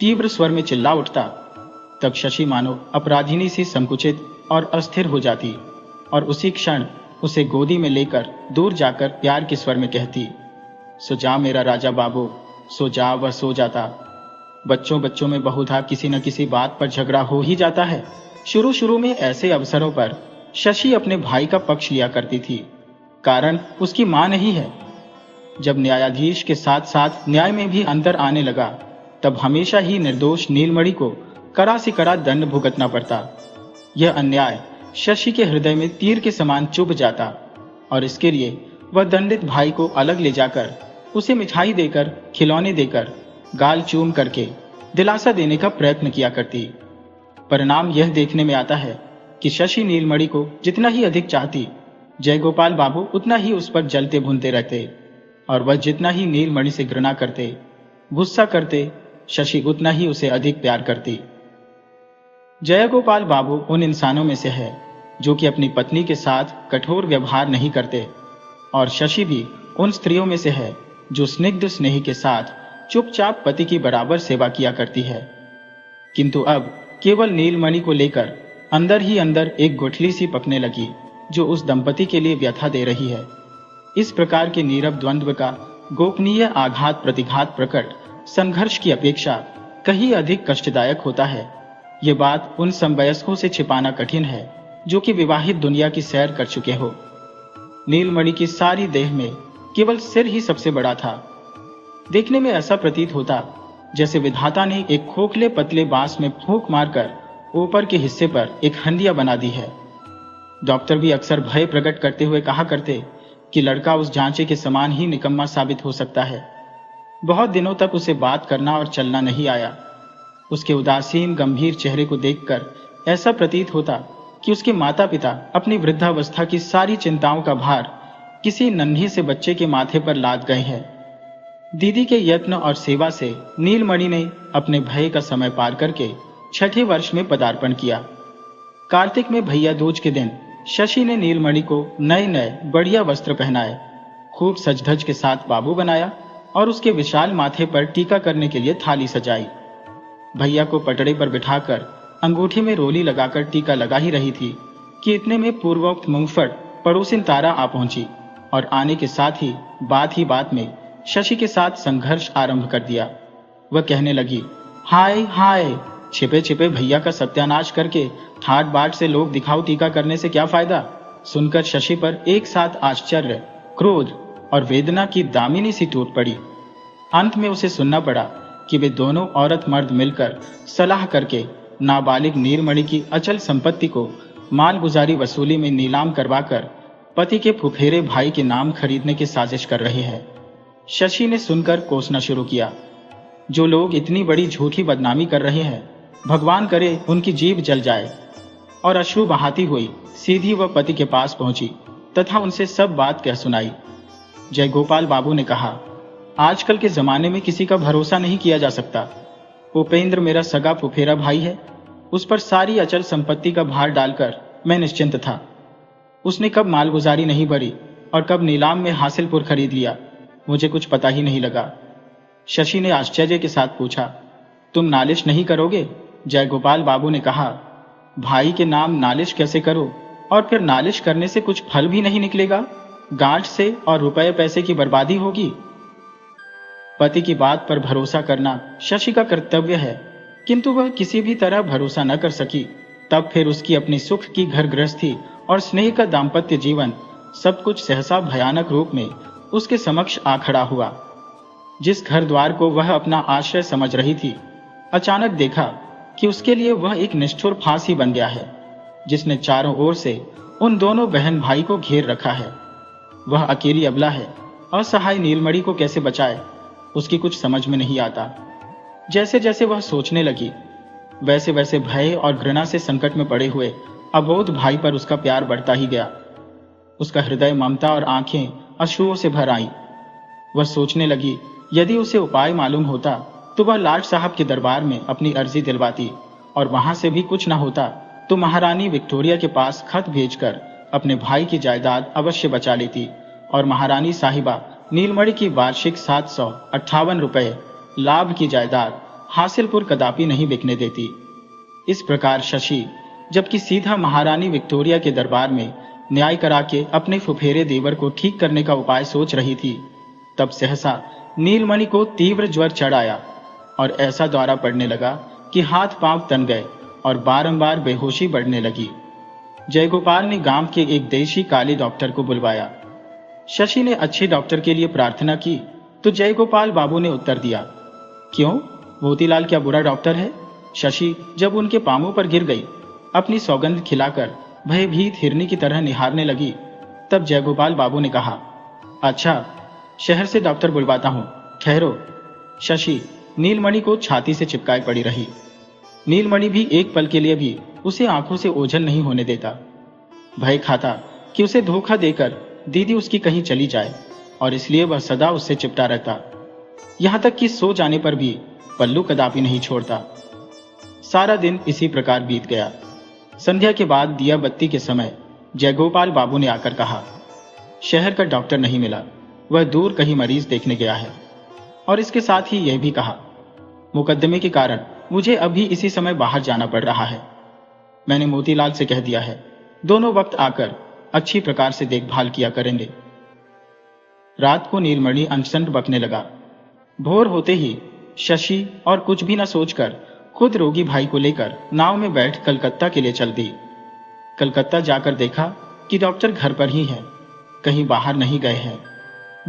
तीव्र स्वर में चिल्ला उठता, तब शशि मानो अपराधिनी सी संकुचित और अस्थिर हो जाती और उसी क्षण उसे गोदी में लेकर दूर जाकर प्यार के स्वर में कहती, सो जा मेरा राजा बाबू, सो जा। वह सो जाता। बच्चों बच्चों में बहुधा किसी न किसी बात पर झगड़ा हो ही जाता है। शुरू शुरू में ऐसे अवसरों पर शशि अपने भाई का पक्ष लिया करती थी, कारण उसकी मां नहीं है। जब न्यायाधीश के साथ साथ न्याय में भी अंतर आने लगा, तब हमेशा ही निर्दोष नीलमणि को कड़ा से कड़ा दंड भुगतना पड़ता। यह अन्याय शशि के हृदय में तीर के समान चुभ जाता और इसके लिए वह दंडित भाई को अलग ले जाकर उसे मिठाई देकर, खिलौने देकर, गाल चूम करके दिलासा देने का प्रयत्न किया करती। परिणाम यह देखने में आता है कि शशि नीलमणि को जितना ही अधिक चाहती, जयगोपाल बाबू उतना ही उस पर जलते भुनते रहते और वह जितना ही नीलमणि से घृणा करते, गुस्सा करते, शशि उतना ही उसे अधिक प्यार करती। जयगोपाल बाबू उन इंसानों में से है जो कि अपनी पत्नी के साथ कठोर व्यवहार नहीं करते और शशि भी उन स्त्रियों में से है जो स्निग्ध स्नेह के साथ चुपचाप पति की बराबर सेवा किया करती है। किंतु अब केवल नीलमणि को लेकर अंदर ही अंदर एक गुठली सी पकने लगी जो उस दंपति के लिए व्यथा दे रही है। इस प्रकार के नीरव द्वंद्व का गोपनीय आघात प्रतिघात प्रकट संघर्ष की अपेक्षा कहीं अधिक कष्टदायक होता है। ये बात उन समवयस्कों से छिपाना कठिन है जो कि विवाहित दुनिया की सैर कर चुके हो। नीलमणि की सारी देह में केवल सिर ही सबसे बड़ा था। देखने में ऐसा प्रतीत होता जैसे विधाता ने एक खोखले पतले बांस में फूंक मारकर ऊपर के हिस्से पर एक हंडिया बना दी है। डॉक्टर भी अक्सर भय प्रकट करते हुए कहा करते कि लड़का उस जांचे के समान ही निकम्मा साबित हो सकता है। बहुत दिनों तक उसे बात करना और चलना नहीं आया। उसके उदासीन गंभीर चेहरे को देखकर ऐसा प्रतीत होता कि उसके माता पिता अपनी वृद्धावस्था की सारी चिंताओं का भार किसी नन्हे से बच्चे के माथे पर लाद गए हैं। दीदी के यत्न और सेवा से नीलमणि ने अपने भय का समय पार करके 6ठे वर्ष में पदार्पण किया। कार्तिक में भैया दूज के दिन शशि ने नीलमणि को नए नए बढ़िया वस्त्र पहनाए, खूब सजधज के साथ बाबू बनाया और उसके विशाल माथे पर टीका करने के लिए थाली सजाई। भैया को पटड़े पर बिठाकर अंगूठी में रोली लगाकर टीका लगा ही रही थी कि इतने में पूर्वोक्त मुंगफट पड़ोसिन तारा आ पहुंची और आने के साथ ही बात में शशि के साथ संघर्ष आरंभ कर दिया। वह कहने लगी, हाय हाय, छिपे छिपे भैया का सत्यानाश करके ठाट बाट से लोग दिखाऊ टीका करने से क्या फायदा। सुनकर शशि पर एक साथ आश्चर्य, क्रोध और वेदना की दामिनी सी टूट पड़ी। अंत में उसे सुनना पड़ा कि वे दोनों औरत मर्द मिलकर सलाह करके नाबालिग नीलमणि की अचल संपत्ति को मालगुजारी वसूली में नीलाम करवाकर पति के फुफेरे भाई के नाम खरीदने की साजिश कर रहे हैं। शशि ने सुनकर कोसना शुरू किया, जो लोग इतनी बड़ी झूठी बदनामी कर रहे हैं, भगवान करे उनकी जीभ जल जाए। और अश्रु बहाती हुई सीधी वह पति के पास पहुंची तथा उनसे सब बात कह सुनाई। जयगोपाल बाबू ने कहा, आजकल के जमाने में किसी का भरोसा नहीं किया जा सकता। उपेंद्र मेरा सगा फुफेरा भाई है, उस पर सारी अचल संपत्ति का भार डालकर मैं निश्चिंत था। उसने कब मालगुजारी नहीं भरी और कब नीलाम में हासिलपुर खरीद लिया, मुझे कुछ पता ही नहीं लगा। शशि ने आश्चर्य के साथ पूछा, तुम नालिश नहीं करोगे? जयगोपाल बाबू ने कहा, भाई के नाम नालिश कैसे करो, और फिर नालिश करने से कुछ फल भी नहीं निकलेगा, गांठ से और रुपए पैसे की बर्बादी होगी। पति की बात पर भरोसा करना शशि का कर्तव्य है, किंतु वह किसी भी तरह भरोसा न कर सकी। तब फिर उसकी अपनी सुख की घर गृहस्थी और स्नेह का दाम्पत्य जीवन सब कुछ सहसा भयानक रूप में उसके समक्ष आ खड़ा हुआ। जिस घर द्वार को वह अपना आश्रय समझ रही थी, अचानक देखा कि उसके लिए वह एक निष्ठुर फांसी बन गया है, जिसने चारों ओर से उन दोनों बहन भाई को घेर रखा है। वह अकेली अबला है, असहाय नीलमणि को कैसे बचाए, उसकी कुछ समझ में नहीं आता। जैसे जैसे वह सोचने लगी, वैसे वैसे भय और घृणा से संकट में पड़े हुए अबोध भाई पर उसका प्यार बढ़ता ही गया। उसका हृदय ममता और आंखें अश्रुओं से भर आईं। वह सोचने लगी, यदि उसे उपाय मालूम होता तो वह लाट साहब के दरबार में अपनी अर्जी दिलवाती, और वहां से भी कुछ न होता तो महारानी विक्टोरिया के पास खत भेजकर अपने भाई की जायदाद अवश्य बचा लेती, और महारानी साहिबा नीलमणि की वार्षिक 758 रुपए लाभ की जायदाद हासिलपुर कदापि नहीं बिकने देती। इस प्रकार शशि जबकि सीधा महारानी विक्टोरिया के दरबार में न्याय करा के अपने फुफेरे देवर को ठीक करने का उपाय सोच रही थी, तब सहसा नीलमणि को तीव्र ज्वर चढ़ आया और ऐसा दौरा पड़ने लगा कि हाथ पांव तन गए और बारंबार बेहोशी बढ़ने लगी। जयगोपाल ने गांव के एक देशी काली डॉक्टर को बुलवाया। शशि ने अच्छे डॉक्टर के लिए प्रार्थना की तो जयगोपाल बाबू ने उत्तर दिया, क्यों, मोतीलाल क्या बुरा डॉक्टर है? शशि जब उनके पांवों पर गिर गई, अपनी सौगंध खिलाकर भयभीत हिरनी की तरह निहारने लगी, तब जयगोपाल बाबू ने कहा, अच्छा, शहर से डॉक्टर बुलवाता हूं, ठहरो। शशि नीलमणि को छाती से चिपकाए पड़ी रही। नीलमणि भी एक पल के लिए भी उसे आंखों से ओझल नहीं होने देता। भय खाता कि उसे धोखा देकर दीदी उसकी कहीं चली जाए, और इसलिए वह सदा उससे चिपटा रहता, यहां तक कि सो जाने पर भी पल्लू कदापि नहीं छोड़ता। सारा दिन इसी प्रकार बीत गया। संध्या के बाद दिया बत्ती के समय जयगोपाल बाबू ने आकर कहा, शहर का डॉक्टर नहीं मिला, वह दूर कहीं मरीज देखने गया है। और इसके साथ ही यह भी कहा, मुकदमे के कारण मुझे अभी इसी समय बाहर जाना पड़ रहा है। मैंने मोतीलाल से कह दिया है, दोनों वक्त आकर अच्छी प्रकार से देखभाल किया करेंगे। रात को नीलमणि अनशन बकने लगा। भोर होते ही शशि और कुछ भी न सोचकर खुद रोगी भाई को लेकर नाव में बैठ कलकत्ता के लिए चल दी। कलकत्ता जाकर देखा कि डॉक्टर घर पर ही है, कहीं बाहर नहीं गए हैं।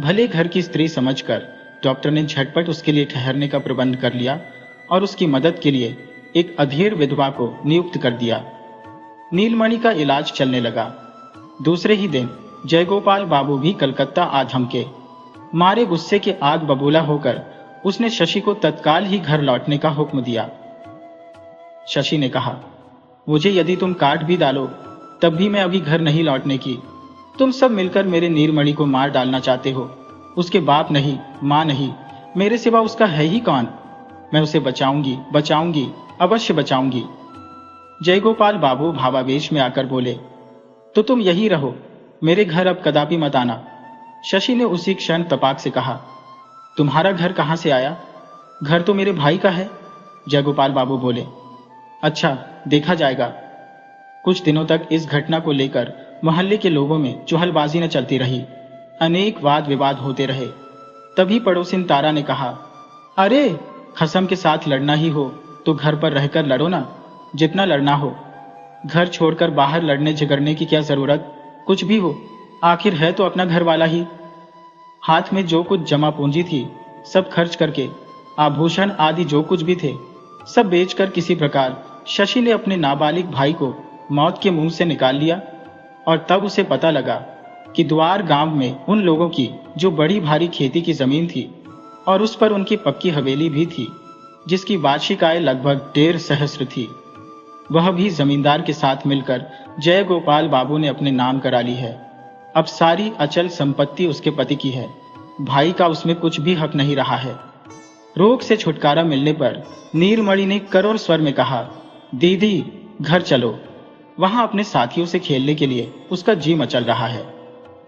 भले घर की स्त्री समझकर डॉक्टर ने झटपट उसके लिए ठहरने का प्रबंध कर लिया और उसकी मदद के लिए एक अधीर विधवा को नियुक्त कर दिया। नीलमणि का इलाज चलने लगा। दूसरे ही दिन जयगोपाल बाबू भी कलकत्ता आ धमके। मारे गुस्से के आग बबूला होकर उसने शशि को तत्काल ही घर लौटने का हुक्म दिया। शशि ने कहा, मुझे यदि तुम काट भी डालो तब भी मैं अभी घर नहीं लौटने की। तुम सब मिलकर मेरे नीलमणि को मार डालना चाहते हो। उसके बाप नहीं, मां नहीं, मेरे सिवा उसका है ही कौन? मैं उसे बचाऊंगी, बचाऊंगी, अवश्य बचाऊंगी। जयगोपाल बाबू भावावेश में आकर बोले, तो तुम यही रहो, मेरे घर अब कदापि मत आना। शशि ने उसी क्षण तपाक से कहा, तुम्हारा घर कहां से आया? घर तो मेरे भाई का है। जयगोपाल बाबू बोले, अच्छा, देखा जाएगा। कुछ दिनों तक इस घटना को लेकर मोहल्ले के लोगों में चुहलबाजी न चलती रही। अनेक वाद विवाद होते रहे। तभी पड़ोसिन तारा ने कहा, अरे, खसम के साथ लड़ना ही हो तो घर पर रहकर लड़ो ना, जितना लड़ना हो। घर छोड़कर बाहर लड़ने झगड़ने की क्या जरूरत? कुछ भी हो, आखिर है तो अपना घर वाला ही। हाथ में जो कुछ जमा पूंजी थी सब खर्च करके, आभूषण आदि जो कुछ भी थे सब बेचकर किसी प्रकार शशि ने अपने नाबालिग भाई को मौत के मुंह से निकाल लिया। और तब उसे पता लगा कि द्वार गांव में उन लोगों की जो बड़ी भारी खेती की जमीन थी और उस पर उनकी पक्की हवेली भी थी, जिसकी वार्षिक आय लगभग 1.5 सहस्त्र थी, वह भी जमींदार के साथ मिलकर जय गोपाल बाबू ने अपने नाम करा ली है। अब सारी अचल संपत्ति उसके पति की है। भाई का उसमें कुछ भी हक नहीं रहा है। रोग से छुटकारा मिलने पर नीलमणि ने करोड़ स्वर में कहा, दीदी घर चलो। वहां अपने साथियों से खेलने के लिए उसका जी मचल रहा है।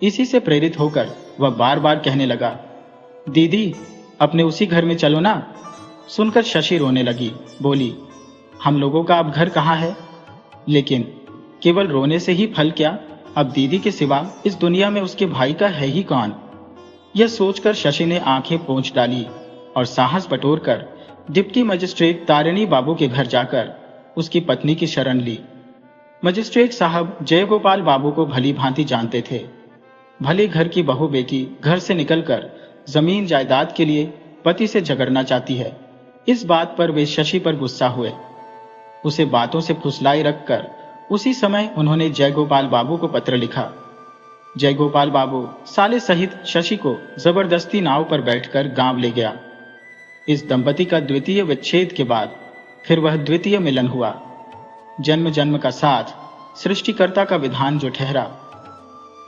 इसी से प्रेरित होकर वह बार बार कहने लगा, दीदी अपने उसी घर में चलो ना। सुनकर शशि रोने लगी, बोली, हम लोगों का अब घर कहाँ है? लेकिन केवल रोने से ही फल क्या? अब दीदी के सिवा इस दुनिया में उसके भाई का है ही कौन? यह सोचकर शशि ने आंखें पोंछ डाली और साहस बटोरकर डिप्टी मजिस्ट्रेट तारिणी बाबू के घर जाकर उसकी पत्नी की शरण ली। मजिस्ट्रेट साहब जयगोपाल बाबू को भली भांति जानते थे। भले घर की बहू बेटी घर से निकलकर जमीन जायदाद के लिए पति से झगड़ना चाहती है, इस बात पर वे शशि पर गुस्सा हुए। उसे बातों से फुसलाए रखकर उसी समय उन्होंने जयगोपाल बाबू को पत्र लिखा। जयगोपाल बाबू साले सहित शशि को जबरदस्ती नाव पर बैठकर गांव ले गया। इस दंपति का द्वितीय विच्छेद के बाद फिर वह द्वितीय मिलन हुआ। जन्म जन्म का साथ, सृष्टिकर्ता का विधान जो ठहरा।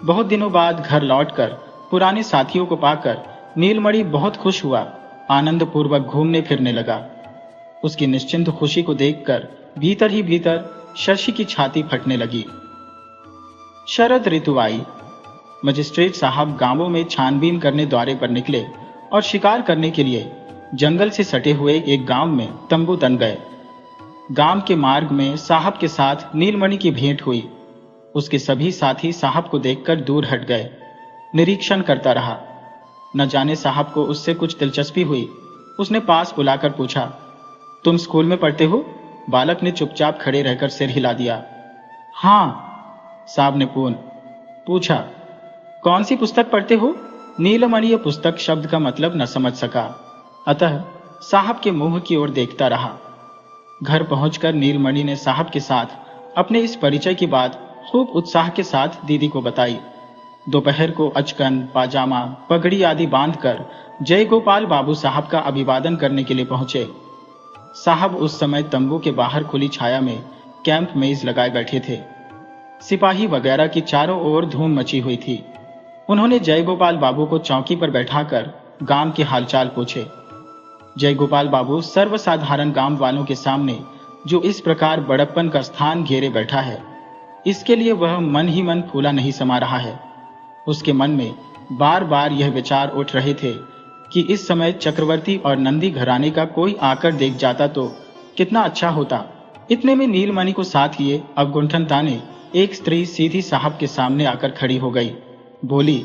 बहुत दिनों बाद घर लौटकर पुराने साथियों को पाकर नीलमणि बहुत खुश हुआ, आनंद पूर्वक घूमने फिरने लगा। उसकी निश्चिंत खुशी को देखकर भीतर ही भीतर शशि की छाती फटने लगी। शरद ऋतु आई। मजिस्ट्रेट साहब गांवों में छानबीन करने दौरे पर निकले और शिकार करने के लिए जंगल से सटे हुए एक गांव में तंबू तन गए। गांव के मार्ग में साहब के साथ नीलमणि की भेंट हुई। उसके सभी साथी साहब को देखकर दूर हट गए। निरीक्षण करता रहा। न जाने साहब को उससे कुछ दिलचस्पी हुई। उसने पास बुलाकर पूछा, तुम स्कूल में पढ़ते हो? बालक ने चुपचाप खड़े रहकर सिर हिला दिया। हाँ, साहब ने पूछा, कौन सी पुस्तक पढ़ते हो? नीलमणि यह पुस्तक शब्द का मतलब न समझ सका, अतः साहब के मुंह की ओर देखता रहा। घर पहुंचकर नीलमणि ने साहब के साथ अपने इस परिचय की बात खूब उत्साह के साथ दीदी को बताई। दोपहर को अचकन, पाजामा, पगड़ी आदि बांधकर जयगोपाल बाबू साहब का अभिवादन करने के लिए पहुंचे। साहब उस समय तंबू के बाहर खुली छाया में कैंप मेज लगाए बैठे थे। सिपाही वगैरह की चारों ओर धूम मची हुई थी। उन्होंने जयगोपाल बाबू को चौकी पर बैठाकर गांव के हालचाल पूछे। जयगोपाल बाबू सर्वसाधारण गांव वालों के सामने जो इस प्रकार बड़प्पन का स्थान घेरे बैठा है, इसके लिए वह मन ही मन फूला नहीं समा रहा है। उसके मन में बार बार यह विचार उठ रहे थे कि इस समय चक्रवर्ती और नंदी घराने का कोई आकर देख जाता तो कितना अच्छा होता। इतने में नीलमणि को साथ लिए अवगुंठन ताने एक स्त्री सीधी साहब के सामने आकर खड़ी हो गई। बोली,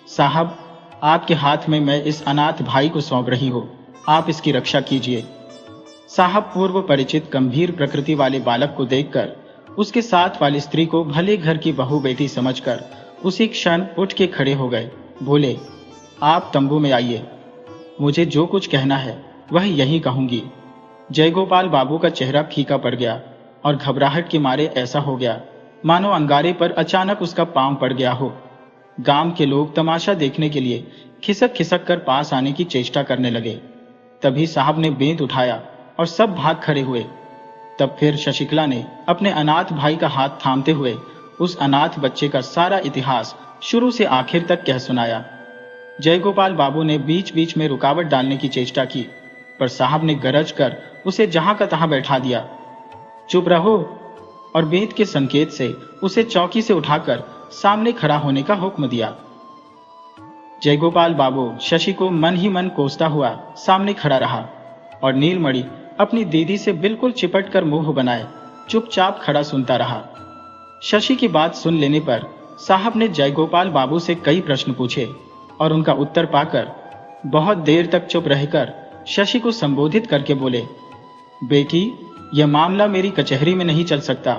साहब, आपके हाथ में मैं इस अनाथ भाई को सौंप रही हूं, आप इसकी रक्षा कीजिए। साहब पूर्व परिचित गंभीर प्रकृति वाले बालक को देखकर उसके साथ वाली स्त्री को भले घर की बहू बेटी समझकर उसी क्षण उठ के खड़े हो गए। बोले, आप तंबू में आइए, मुझे जो कुछ कहना है वह यही कहूंगी। जयगोपाल बाबू का चेहरा फीका पड़ गया और घबराहट के मारे ऐसा हो गया मानो अंगारे पर अचानक उसका पांव पड़ गया हो। गांव के लोग तमाशा देखने के लिए खिसक खिसक कर पास आने की चेष्टा करने लगे। तभी साहब ने बेंत उठाया और सब भाग खड़े हुए। तब फिर शशिकला ने अपने अनाथ भाई का हाथ थामते हुए उस अनाथ बच्चे का सारा इतिहास शुरू से आखिर तक कह सुनाया। जयगोपाल बाबू ने बीच बीच में रुकावट डालने की चेष्टा की, पर साहब ने गरज कर उसे जहां का तहां बैठा दिया। चुप रहो, और बेंत के संकेत से उसे चौकी से उठाकर सामने खड़ा होने का हुक्म दिया। जयगोपाल बाबू शशि को मन ही मन कोसता हुआ सामने खड़ा रहा और नीलमणि अपनी दीदी से बिल्कुल चिपट कर मुंह बनाए चुपचाप खड़ा सुनता रहा। शशि की बात सुन लेने पर साहब ने जयगोपाल बाबू से कई प्रश्न पूछे और उनका उत्तर पाकर बहुत देर तक चुप रहकर शशि को संबोधित करके बोले, बेटी, यह मामला मेरी कचहरी में नहीं चल सकता,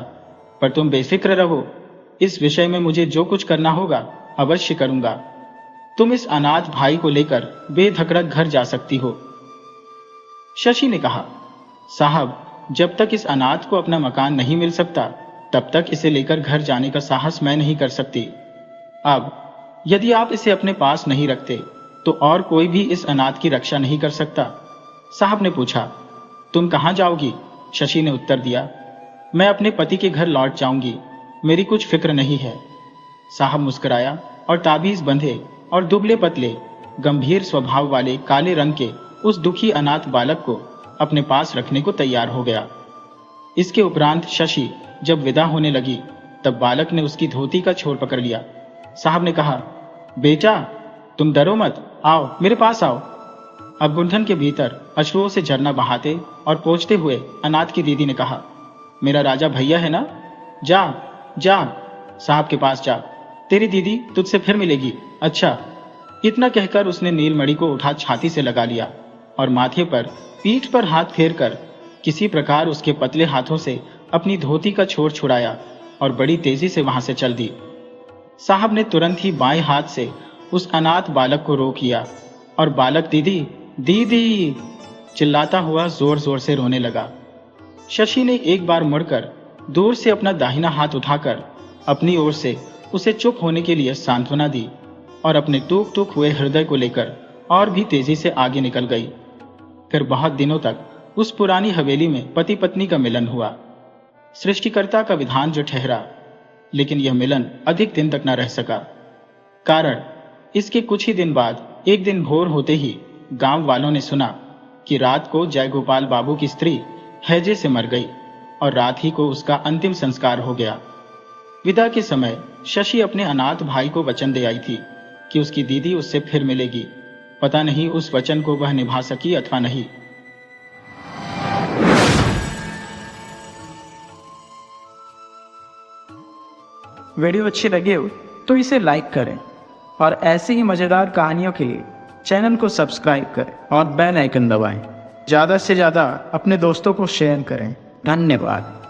पर तुम बेफिक्र रहो। इस विषय में मुझे जो कुछ करना होगा अवश्य करूंगा। तुम इस अनाथ भाई को लेकर बेधड़क घर जा सकती हो। शशि ने कहा, साहब, जब तक इस अनाथ को अपना मकान नहीं मिल सकता तब तक इसे लेकर घर जाने का साहस मैं नहीं कर सकती। अब यदि आप इसे अपने पास नहीं रखते तो और कोई भी इस अनाथ की रक्षा नहीं कर सकता। साहब ने पूछा, तुम कहां जाओगी? शशि ने उत्तर दिया, मैं अपने पति के घर लौट जाऊंगी, मेरी कुछ फिक्र नहीं है। साहब मुस्कुराया और ताबीज बंधे और दुबले पतले गंभीर स्वभाव वाले काले रंग के उस दुखी अनाथ बालक को अपने पास रखने को तैयार हो गया। इसके उपरांत शशि जब विदा होने लगी तब बालक ने उसकी धोती का छोर पकड़ लिया। साहब ने कहा, बेटा, तुम डरो मत, आओ मेरे पास आओ। अब गुंठन के भीतर अश्रुओं से झरना बहाते और पोंछते हुए अनाथ की दीदी ने कहा, मेरा राजा भैया है ना, जा जा साहब के पास जा, तेरी दीदी तुझसे फिर मिलेगी। अच्छा। इतना कहकर उसने नीलमणि को उठा छाती से लगा लिया और माथे पर पीठ पर हाथ फेर कर किसी प्रकार उसके पतले हाथों से अपनी धोती का छोर छुड़ाया और बड़ी तेजी से वहां से चल दी। साहब ने तुरंत ही बाएं हाथ से उस अनाथ बालक को रोक लिया और बालक दीदी दीदी चिल्लाता हुआ जोर जोर से रोने लगा। शशि ने एक बार मुड़कर दूर से अपना दाहिना हाथ उठाकर अपनी ओर से उसे चुप होने के लिए सांत्वना दी और अपने टूक टूक हुए हृदय को लेकर और भी तेजी से आगे निकल गई। फिर बहुत दिनों तक उस पुरानी हवेली में पति पत्नी का मिलन हुआ। सृष्टिकर्ता का विधान जो ठहरा, लेकिन यह मिलन अधिक दिन तक न रह सका। कारण इसके कुछ ही दिन बाद एक दिन भोर होते ही गांव वालों ने सुना कि रात को जयगोपाल बाबू की स्त्री हैजे से मर गई और रात ही को उसका अंतिम संस्कार हो गया। विदा के समय शशि अपने अनाथ भाई को वचन दे आई थी कि उसकी दीदी उससे फिर मिलेगी। पता नहीं उस वचन को वह निभा सकी अथवा नहीं। वीडियो अच्छी लगी हो तो इसे लाइक करें और ऐसी ही मज़ेदार कहानियों के लिए चैनल को सब्सक्राइब करें और बेल आइकन दबाएं। ज़्यादा से ज़्यादा अपने दोस्तों को शेयर करें। धन्यवाद।